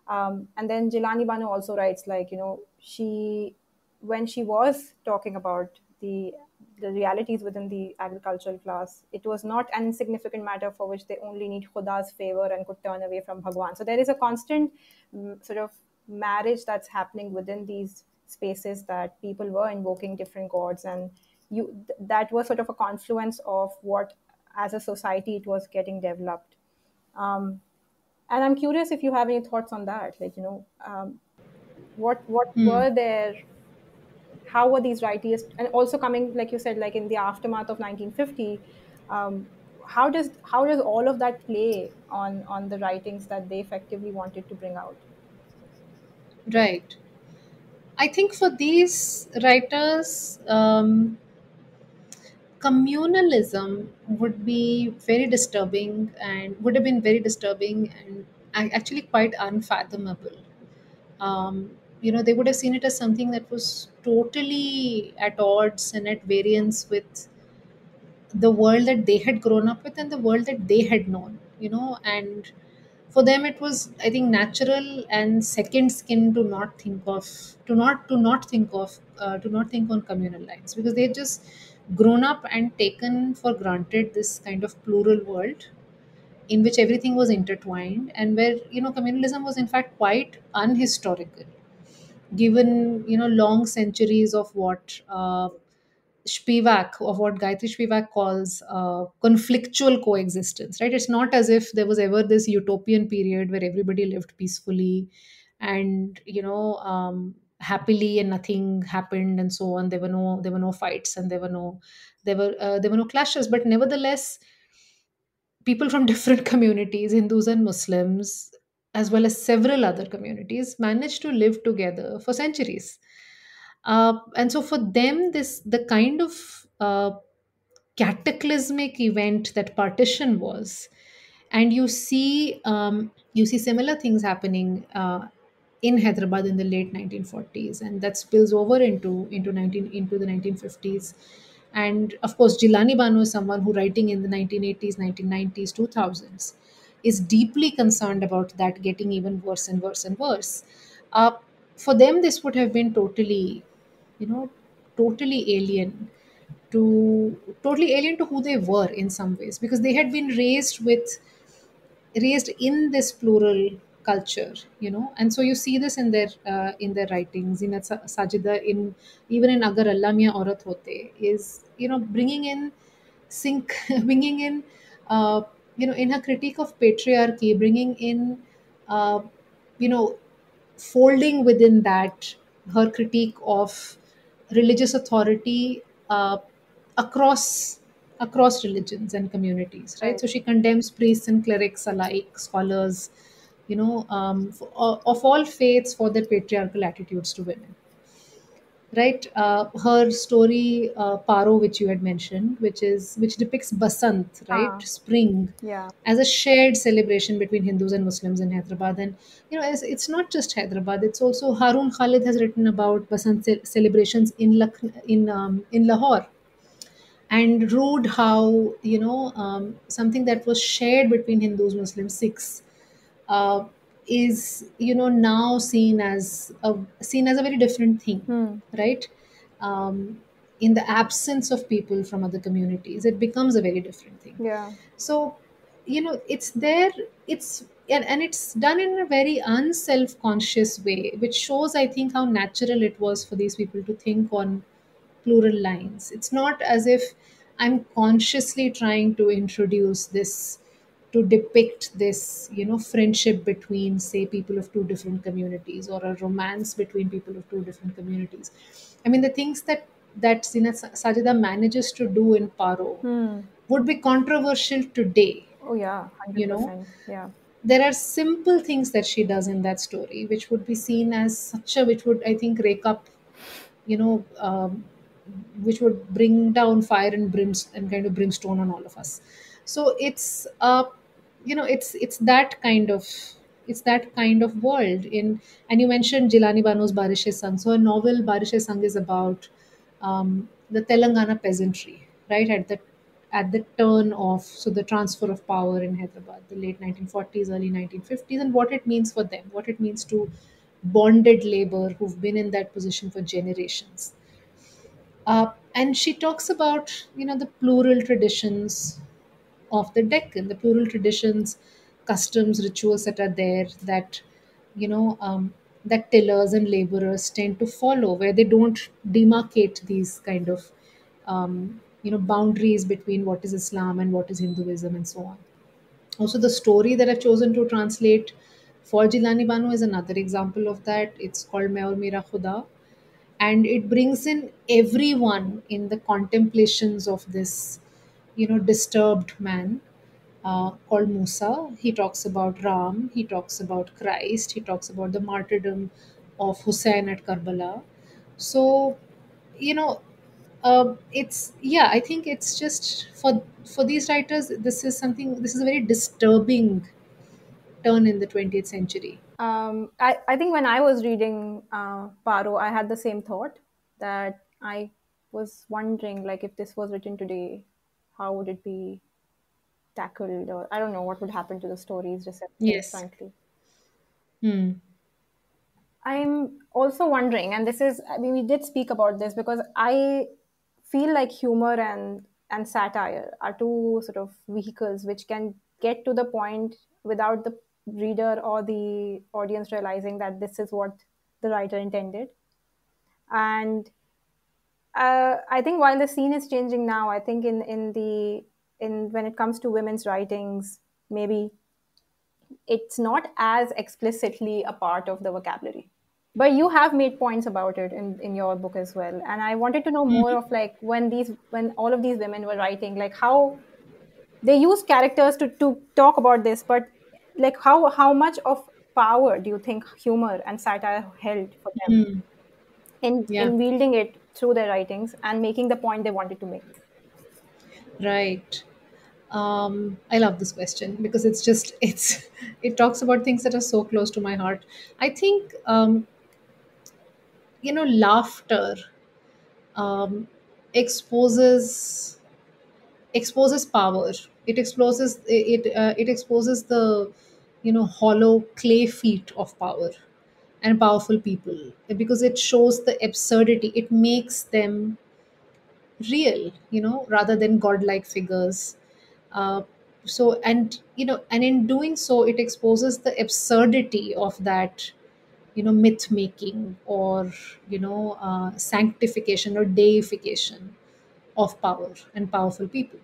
And then Jilani Bano also writes like she when she was talking about the realities within the agricultural class. It was not an insignificant matter for which they only need Khuda's favor and could turn away from Bhagwan. So there is a constant sort of marriage that's happening within these spaces, that people were invoking different gods, and that was sort of a confluence of what, as a society, it was getting developed. Um, and I'm curious if you have any thoughts on that. Like, what Hmm. were their how were these writers, and also coming, like you said, like in the aftermath of 1950, um, how does all of that play on the writings that they effectively wanted to bring out? Right. I think for these writers, communalism would be very disturbing and would have been very disturbing and actually quite unfathomable. They would have seen it as something that was totally at odds and at variance with the world that they had grown up with and the world that they had known, and for them it was, I think, natural and second skin to not think of to not think on communal lines, because they had just grown up and taken for granted this kind of plural world in which everything was intertwined, and where communalism was in fact quite unhistorical, given long centuries of what Spivak, of what Gayatri Spivak calls conflictual coexistence, right? It's not as if there was ever this utopian period where everybody lived peacefully and happily, and nothing happened and so on. There were no fights, and there were no clashes, but nevertheless people from different communities, Hindus and Muslims, as well as several other communities, managed to live together for centuries. And so for them, this the kind of cataclysmic event that partition was, and you see similar things happening in Hyderabad in the late 1940s, and that spills over into the 1950s. And of course, Jilani Bano is someone who, writing in the 1980s, 1990s, 2000s, is deeply concerned about that getting even worse and worse and worse. Uh, for them, this would have been you know, totally alien to who they were in some ways, because they had been raised in this plural culture, and so you see this in their writings. Sajida, in even in Agar Allah Miyan Aurat Hote, is bringing in sync bringing in uh, in her critique of patriarchy, bringing in uh, you know folding within that her critique of religious authority across across religions and communities, right? Right. So she condemns priests and clerics alike, scholars, of all faiths, for their patriarchal attitudes to women, right? Her story, Paro, which you had mentioned, which depicts Basant, right, Ah, spring, yeah. as a shared celebration between Hindus and Muslims in Hyderabad. And it's not just Hyderabad; it's also Harun Khalid has written about Basant celebrations in Lahore, and rude how something that was shared between Hindus, Muslims, Sikhs, uh, is now seen as a very different thing, Hmm. right? um, in the absence of people from other communities, it becomes a very different thing. Yeah. So it's there, and it's done in a very unself-conscious way, which shows, I think, how natural it was for these people to think on plural lines. It's not as if I'm consciously trying to introduce this to depict this, friendship between, say, people of two different communities, or a romance between people of two different communities. I mean, the things that Sajida manages to do in Paro Hmm. would be controversial today. Oh yeah, You know, 100%. Yeah. there are simple things that she does in that story which would be seen as which would, I think, rake up, you know um, which would bring down fire and and kind of brimstone on all of us. So it's that kind of world in. And you mentioned Jilani Bano's Barishe Sang. So her novel Barishe Sang is about the Telangana peasantry, right, at the turn of, so the transfer of power in Hyderabad, the late 1940s, early 1950s, and what it means for them, what it means to bonded labor who've been in that position for generations. And she talks about, the plural traditions of the Deccan, the plural traditions, customs, rituals that are there, that you know that tillers and laborers tend to follow, where they don't demarcate these kind of boundaries between what is Islam and what is Hinduism and so on. Also, the story that I've chosen to translate for Jilani Banu is another example of that. It's called Main Aur Mera Khuda, and it brings in everyone in the contemplations of this, disturbed man called Musa. He talks about Ram, he talks about Christ, he talks about the martyrdom of Hussein at Karbala. So, you know, it's, yeah, I think it's just for these writers, this is a very disturbing turn in the 20th century. I think when I was reading Paro, I had the same thought that I was wondering, like, if this was written today, how would it be tackled? Or I don't know what would happen to the story's reception, Yes. frankly. Hmm. I'm also wondering, and this is, I mean, we did speak about this because I feel like humor and satire are two sort of vehicles which can get to the point without the reader or the audience realizing that this is what the writer intended. And I think while the scene is changing now, I think in when it comes to women's writings, maybe it's not as explicitly a part of the vocabulary. But you have made points about it in your book as well, and I wanted to know more of like when all of these women were writing, like how they use characters to talk about this, but like how much of power do you think humor and satire held for them Hmm. Yeah. in wielding it through their writings and making the point they wanted to make? Right. I love this question because it talks about things that are so close to my heart. I think laughter um, exposes power. It exposes it exposes the hollow clay feet of power and powerful people, because it shows the absurdity. It makes them real, rather than godlike figures. uh, and in doing so, it exposes the absurdity of that, myth making, or sanctification or deification of power and powerful people.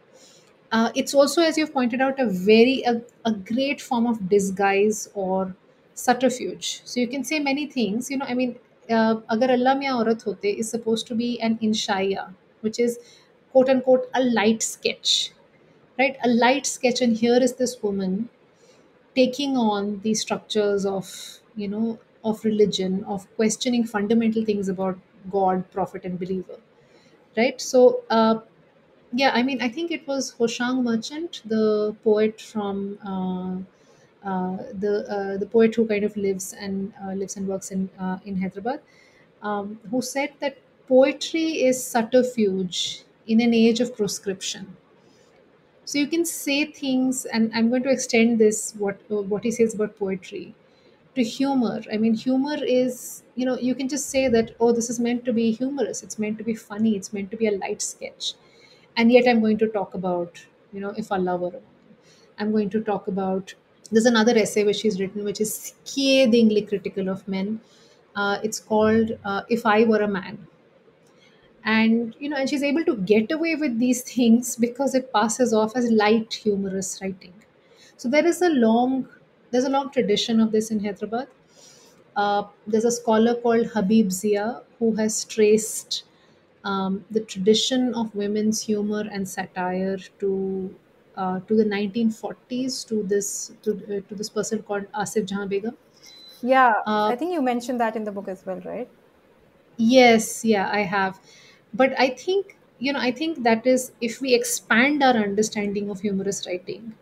It's also, as you've pointed out, a great form of disguise or subterfuge. So you can say many things. I mean, agar Allah Mia Aurat Hote is supposed to be an inshaya, which is quote unquote a light sketch, right? A light sketch, and here is this woman taking on the structures of of religion, of questioning fundamental things about God, prophet, and believer, right? So yeah, I mean, I think it was Hoshang Merchant, the poet from the poet who kind of lives and works in Hyderabad, who said that poetry is subterfuge in an age of proscription. So you can say things, and I'm going to extend this, what he says about poetry, to humor. I mean, humor is, you can just say that, oh, this is meant to be humorous, it's meant to be funny, it's meant to be a light sketch. And yet I'm going to talk about, if I love her, I'm going to talk about, there's another essay which she's written, which is scathingly critical of men. It's called If I Were a Man. And she's able to get away with these things because it passes off as light humorous writing. So there's a long tradition of this in Hyderabad. There's a scholar called Habib Zia who has traced the tradition of women's humor and satire to the 1940s, to this person called Asif Jahan Begum. Yeah, Uh, I think you mentioned that in the book as well, right? yes, yeah, I have. But I think that is, if we expand our understanding of humorous writing,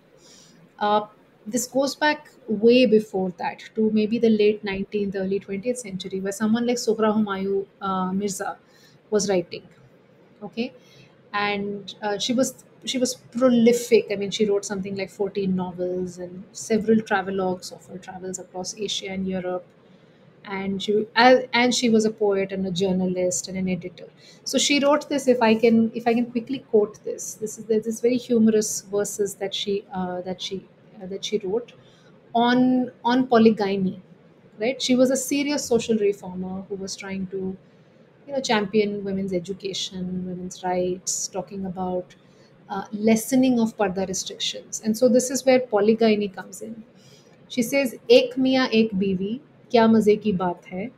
uh, this goes back way before that, to maybe the late 19th, early 20th century, where someone like Sohra Humayun Mirza was writing. Okay, and she was prolific. I mean, she wrote something like 14 novels and several travelogues of her travels across Asia and Europe. and she was a poet and a journalist and an editor. So she wrote this. If I can quickly quote this, there's this very humorous verses that she wrote on polygyny. Right, she was a serious social reformer who was trying to champion women's education, women's rights, talking about lessening of parda restrictions. And so this is where polygyny comes in. She says, एक मियाँ एक बीवी क्या मजे की बात है,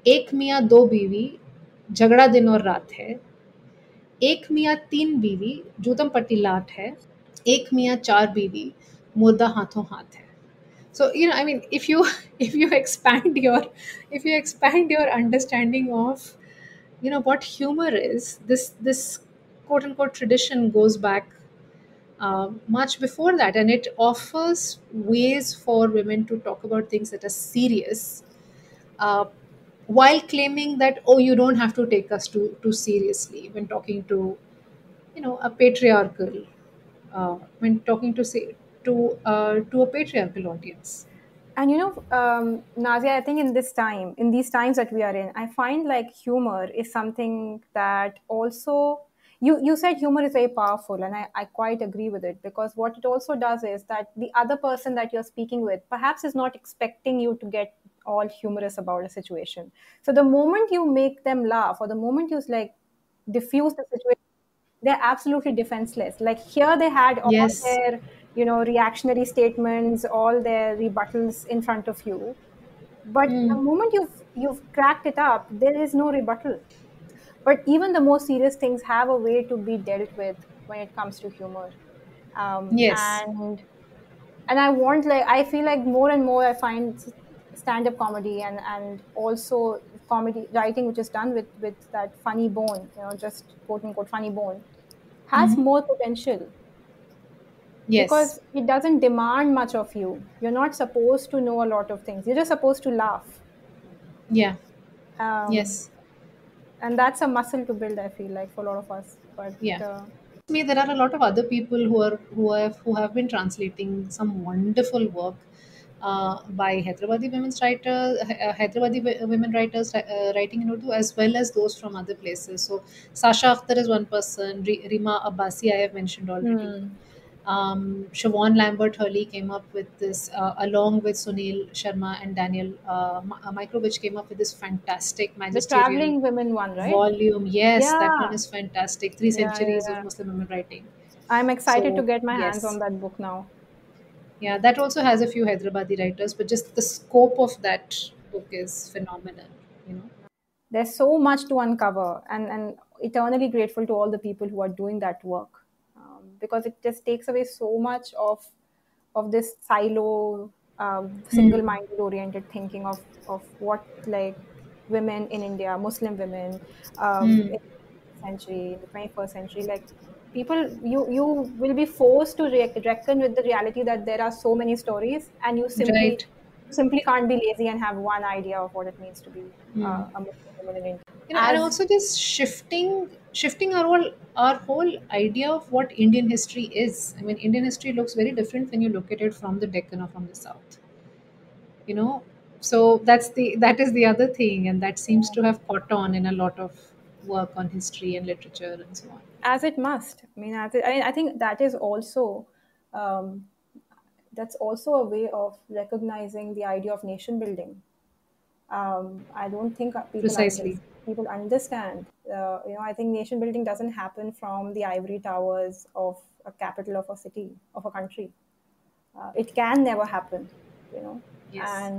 एक मियाँ दो बीवी झगड़ा दिन और रात है, एक मियाँ तीन बीवी जूतम पट्टी लाट है, एक मियाँ चार बीवी मुर्दा हाथों हाथ है. So I mean, if you expand your understanding of what humor is, this quote unquote tradition goes back much before that, and it offers ways for women to talk about things that are serious, uh, while claiming that, oh, you don't have to take us too seriously when talking to a patriarchal, when talking to a patriarchal audience. And Nazia, I think in these times that we are in, I find like humor is something that also, you said humor is very powerful, and I quite agree with it, because what it also does is that the other person that you're speaking with perhaps is not expecting you to get all humorous about a situation. So the moment you make them laugh, or the moment you like diffuse the situation, they're absolutely defenseless. Like here, they had all Yes. their, reactionary statements, all their rebuttals in front of you. But the Mm. moment you've cracked it up, there is no rebuttal. But even the most serious things have a way to be dealt with when it comes to humor. Um, Yes. and and I feel like more and more I find stand-up comedy and also comedy writing, which is done with that funny bone, just quote unquote funny bone, has Mhm. more potential, Yes. because it doesn't demand much of you. You're not supposed to know a lot of things. You're just supposed to laugh. Yeah. Um, Yes. and that's a muscle to build, I feel like, for a lot of us. But Yeah. Me, there are a lot of other people who have been translating some wonderful work by Hyderabadi women writers writing in Urdu, as well as those from other places. So Sasha Akhtar is one person. Rima Abbasi I have mentioned already. hmm, Siobhan Lambert Hurley came up with this, along with Sunil Sharma and Daniel Microvich, came up with this fantastic the magisterial traveling women one, right? volume. Yes, that one Yeah, is fantastic. Three yeah, yeah, centuries of yeah. Muslim women writing. I'm excited to So get my hands on yes, that book now. yeah, that also has a few Hyderabadi writers, but just the scope of that book is phenomenal. You know. There's so much to uncover, and eternally grateful to all the people who are doing that work, because it just takes away so much of this silo, Hmm. single-minded oriented thinking of what, like, women in India, Muslim women, Hmm. in the century, in the 21st century, like, people, you will be forced to reckon with the reality that there are so many stories, and Right. you simply can't be lazy and have one idea of what it means to be Hmm. a Muslim woman in India. And As also just shifting our whole idea of what Indian history is. I mean, Indian history looks very different when you look at it from the Deccan or from the south. You know, so that is the other thing, and that seems to have caught on in a lot of work on history and literature and so on. as it must. I mean, I think that is also, um, that's also a way of recognizing the idea of nation building. I don't think Precisely. people understand. I think nation building doesn't happen from the ivory towers of a capital of a city of a country. It can never happen, you know. Yes.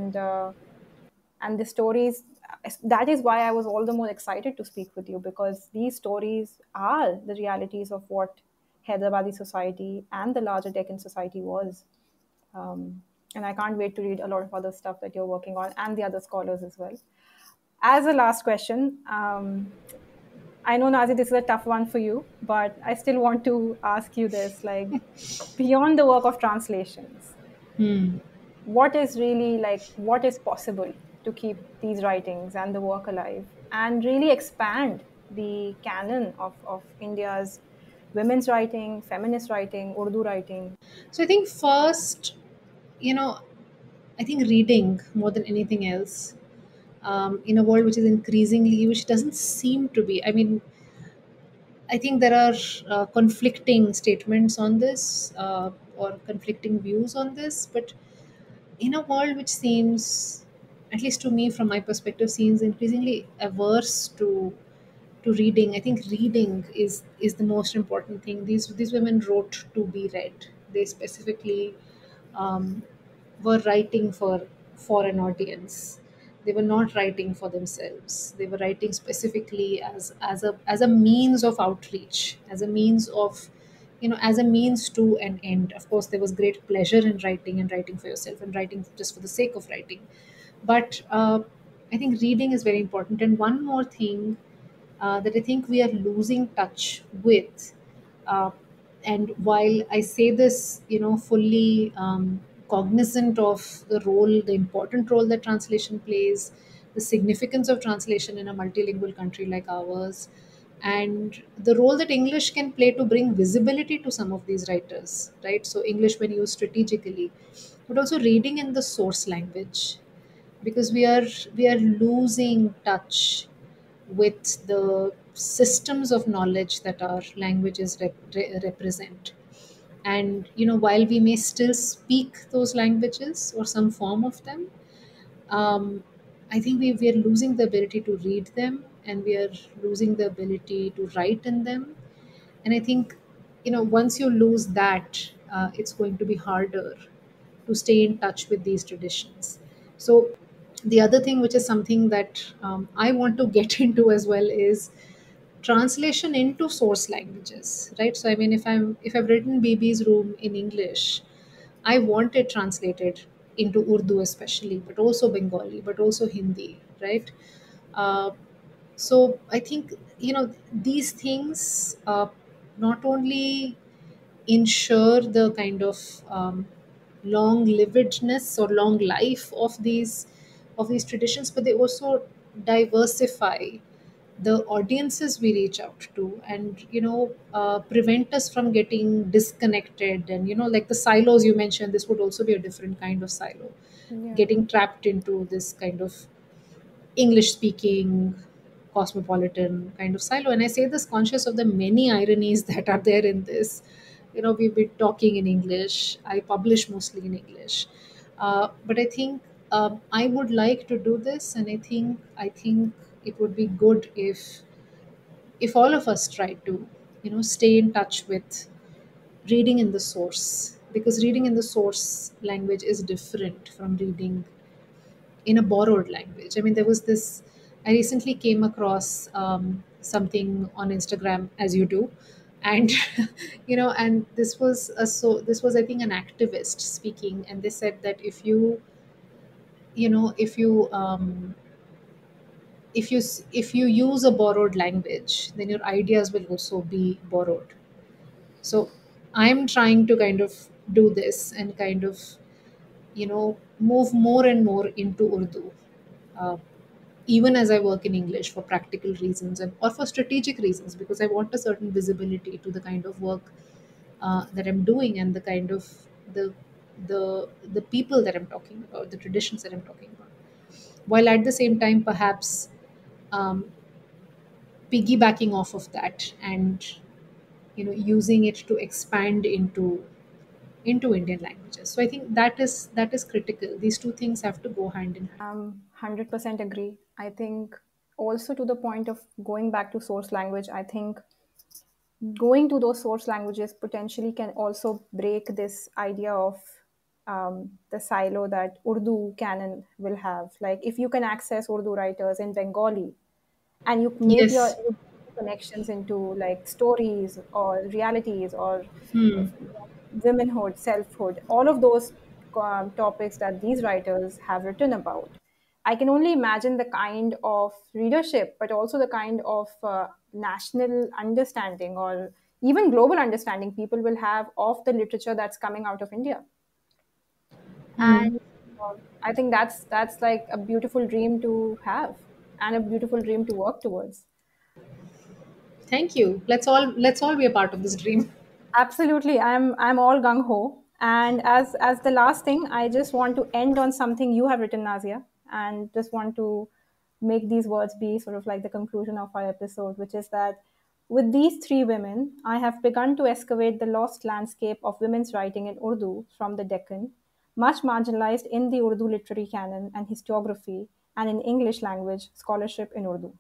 And the stories, that is why I was all the more excited to speak with you, because these stories are the realities of what Hyderabadi society and the larger Deccan society was. And I can't wait to read a lot of other stuff that you're working on, and the other scholars as well. As a last question, I know, Nazi, this is a tough one for you, but I still want to ask you this, like, beyond the work of translations, Hmm. what is really, like, what is possible to keep these writings and the work alive and really expand the canon of India's women's writing, feminist writing, Urdu writing? So I think first, you know, I think reading more than anything else. in a world which is increasingly, which doesn't seem to be. I mean, I think there are conflicting statements on this, or conflicting views on this, but in a world which seems, at least to me from my perspective, seems increasingly averse to reading. I think reading is the most important thing. These women wrote to be read. They specifically um, were writing for an audience. They were not writing for themselves. They were writing specifically as a means of outreach, as a means of, as a means to an end. Of course, there was great pleasure in writing, and writing for yourself, and writing just for the sake of writing. But I think reading is very important. And one more thing that I think we are losing touch with. Uh, and while I say this, fully cognizant of the role, the important role that translation plays, the significance of translation in a multilingual country like ours, and the role that English can play to bring visibility to some of these writers, right? So, English, when used strategically, but also reading in the source language, because we are losing touch with the systems of knowledge that our languages represent. And while we may still speak those languages or some form of them, I think we are losing the ability to read them, and we are losing the ability to write in them. And I think, once you lose that, it's going to be harder to stay in touch with these traditions. So, the other thing, which is something that I want to get into as well, is translation into source languages, right? So, I mean, if I've written Baby's Room in English, I want it translated into Urdu, especially, but also Bengali, but also Hindi, right? Uh, so I think, these things not only ensure the kind of long livedness or long life of these traditions, but they also diversify the audiences we reach out to, and prevent us from getting disconnected. And like the silos you mentioned, this would also be a different kind of silo, Yeah. getting trapped into this kind of English speaking, cosmopolitan kind of silo. And I say this conscious of the many ironies that are there in this. We've been talking in English, I publish mostly in English. But I think I would like to do this, and I think it would be good if all of us try to, stay in touch with reading in the source, because reading in the source language is different from reading in a borrowed language. I mean, there was this. I recently came across something on Instagram, as you do, and and this was I think an activist speaking, and they said that if you use a borrowed language, then your ideas will also be borrowed. So I'm trying to kind of do this and kind of move more and more into Urdu, uh, even as I work in English for practical reasons, and or for strategic reasons, because I want a certain visibility to the kind of work that I'm doing, and the kind of the the people that I'm talking about, the traditions that I'm talking about, while at the same time perhaps um, piggybacking off of that, and using it to expand into Indian languages. So I think that is critical. These two things have to go hand in hand. 100% agree. I think also to the point of going back to source language, I think going to those source languages potentially can also break this idea of the silo that Urdu canon will have. Like if you can access Urdu writers in Bengali and you make Yes. you connections into like stories or realities or uh, Hmm. womanhood, selfhood, all of those topics that these writers have written about. I can only imagine the kind of readership, but also the kind of national understanding or even global understanding people will have of the literature that's coming out of India. Hmm. And I think that's like a beautiful dream to have and a beautiful dream to work towards. Thank you. Let's all be a part of this dream. Absolutely, I'm all gung ho. And as the last thing, I just want to end on something you have written, Nazia, and just want to make these words be sort of like the conclusion of our episode, which is that with these three women, I have begun to excavate the lost landscape of women's writing in Urdu from the Deccan, much marginalized in the Urdu literary canon and historiography, and in English language scholarship in Urdu.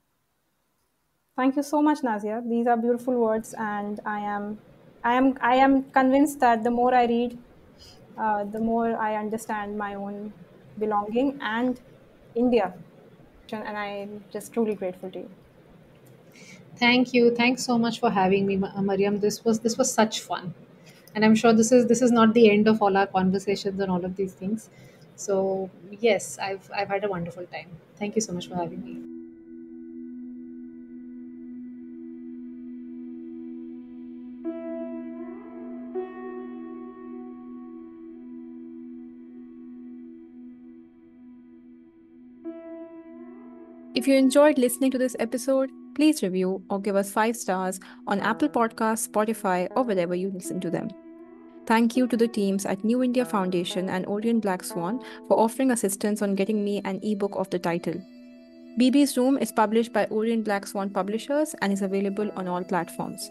Thank you so much, Nazia. These are beautiful words, and I am convinced that the more I read, the more I understand my own belonging and India. And I'm just truly grateful to you. Thank you. Thanks so much for having me, Mariam. This was such fun, and I'm sure this is not the end of all our conversations and all of these things. So yes, I've had a wonderful time. Thank you so much for having me. If you enjoyed listening to this episode, please review or give us 5 stars on Apple Podcasts, Spotify, or wherever you listen to them. Thank you to the teams at New India Foundation and Orient Black Swan for offering assistance on getting me an ebook of the title. BB's Room is published by Orient Black Swan Publishers and is available on all platforms.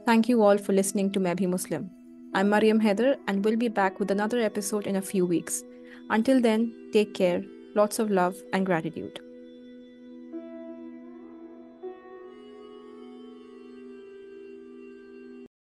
Thank you all for listening to Maybe Muslim. I'm Mariam Heather and we'll be back with another episode in a few weeks. Until then, take care, lots of love and gratitude.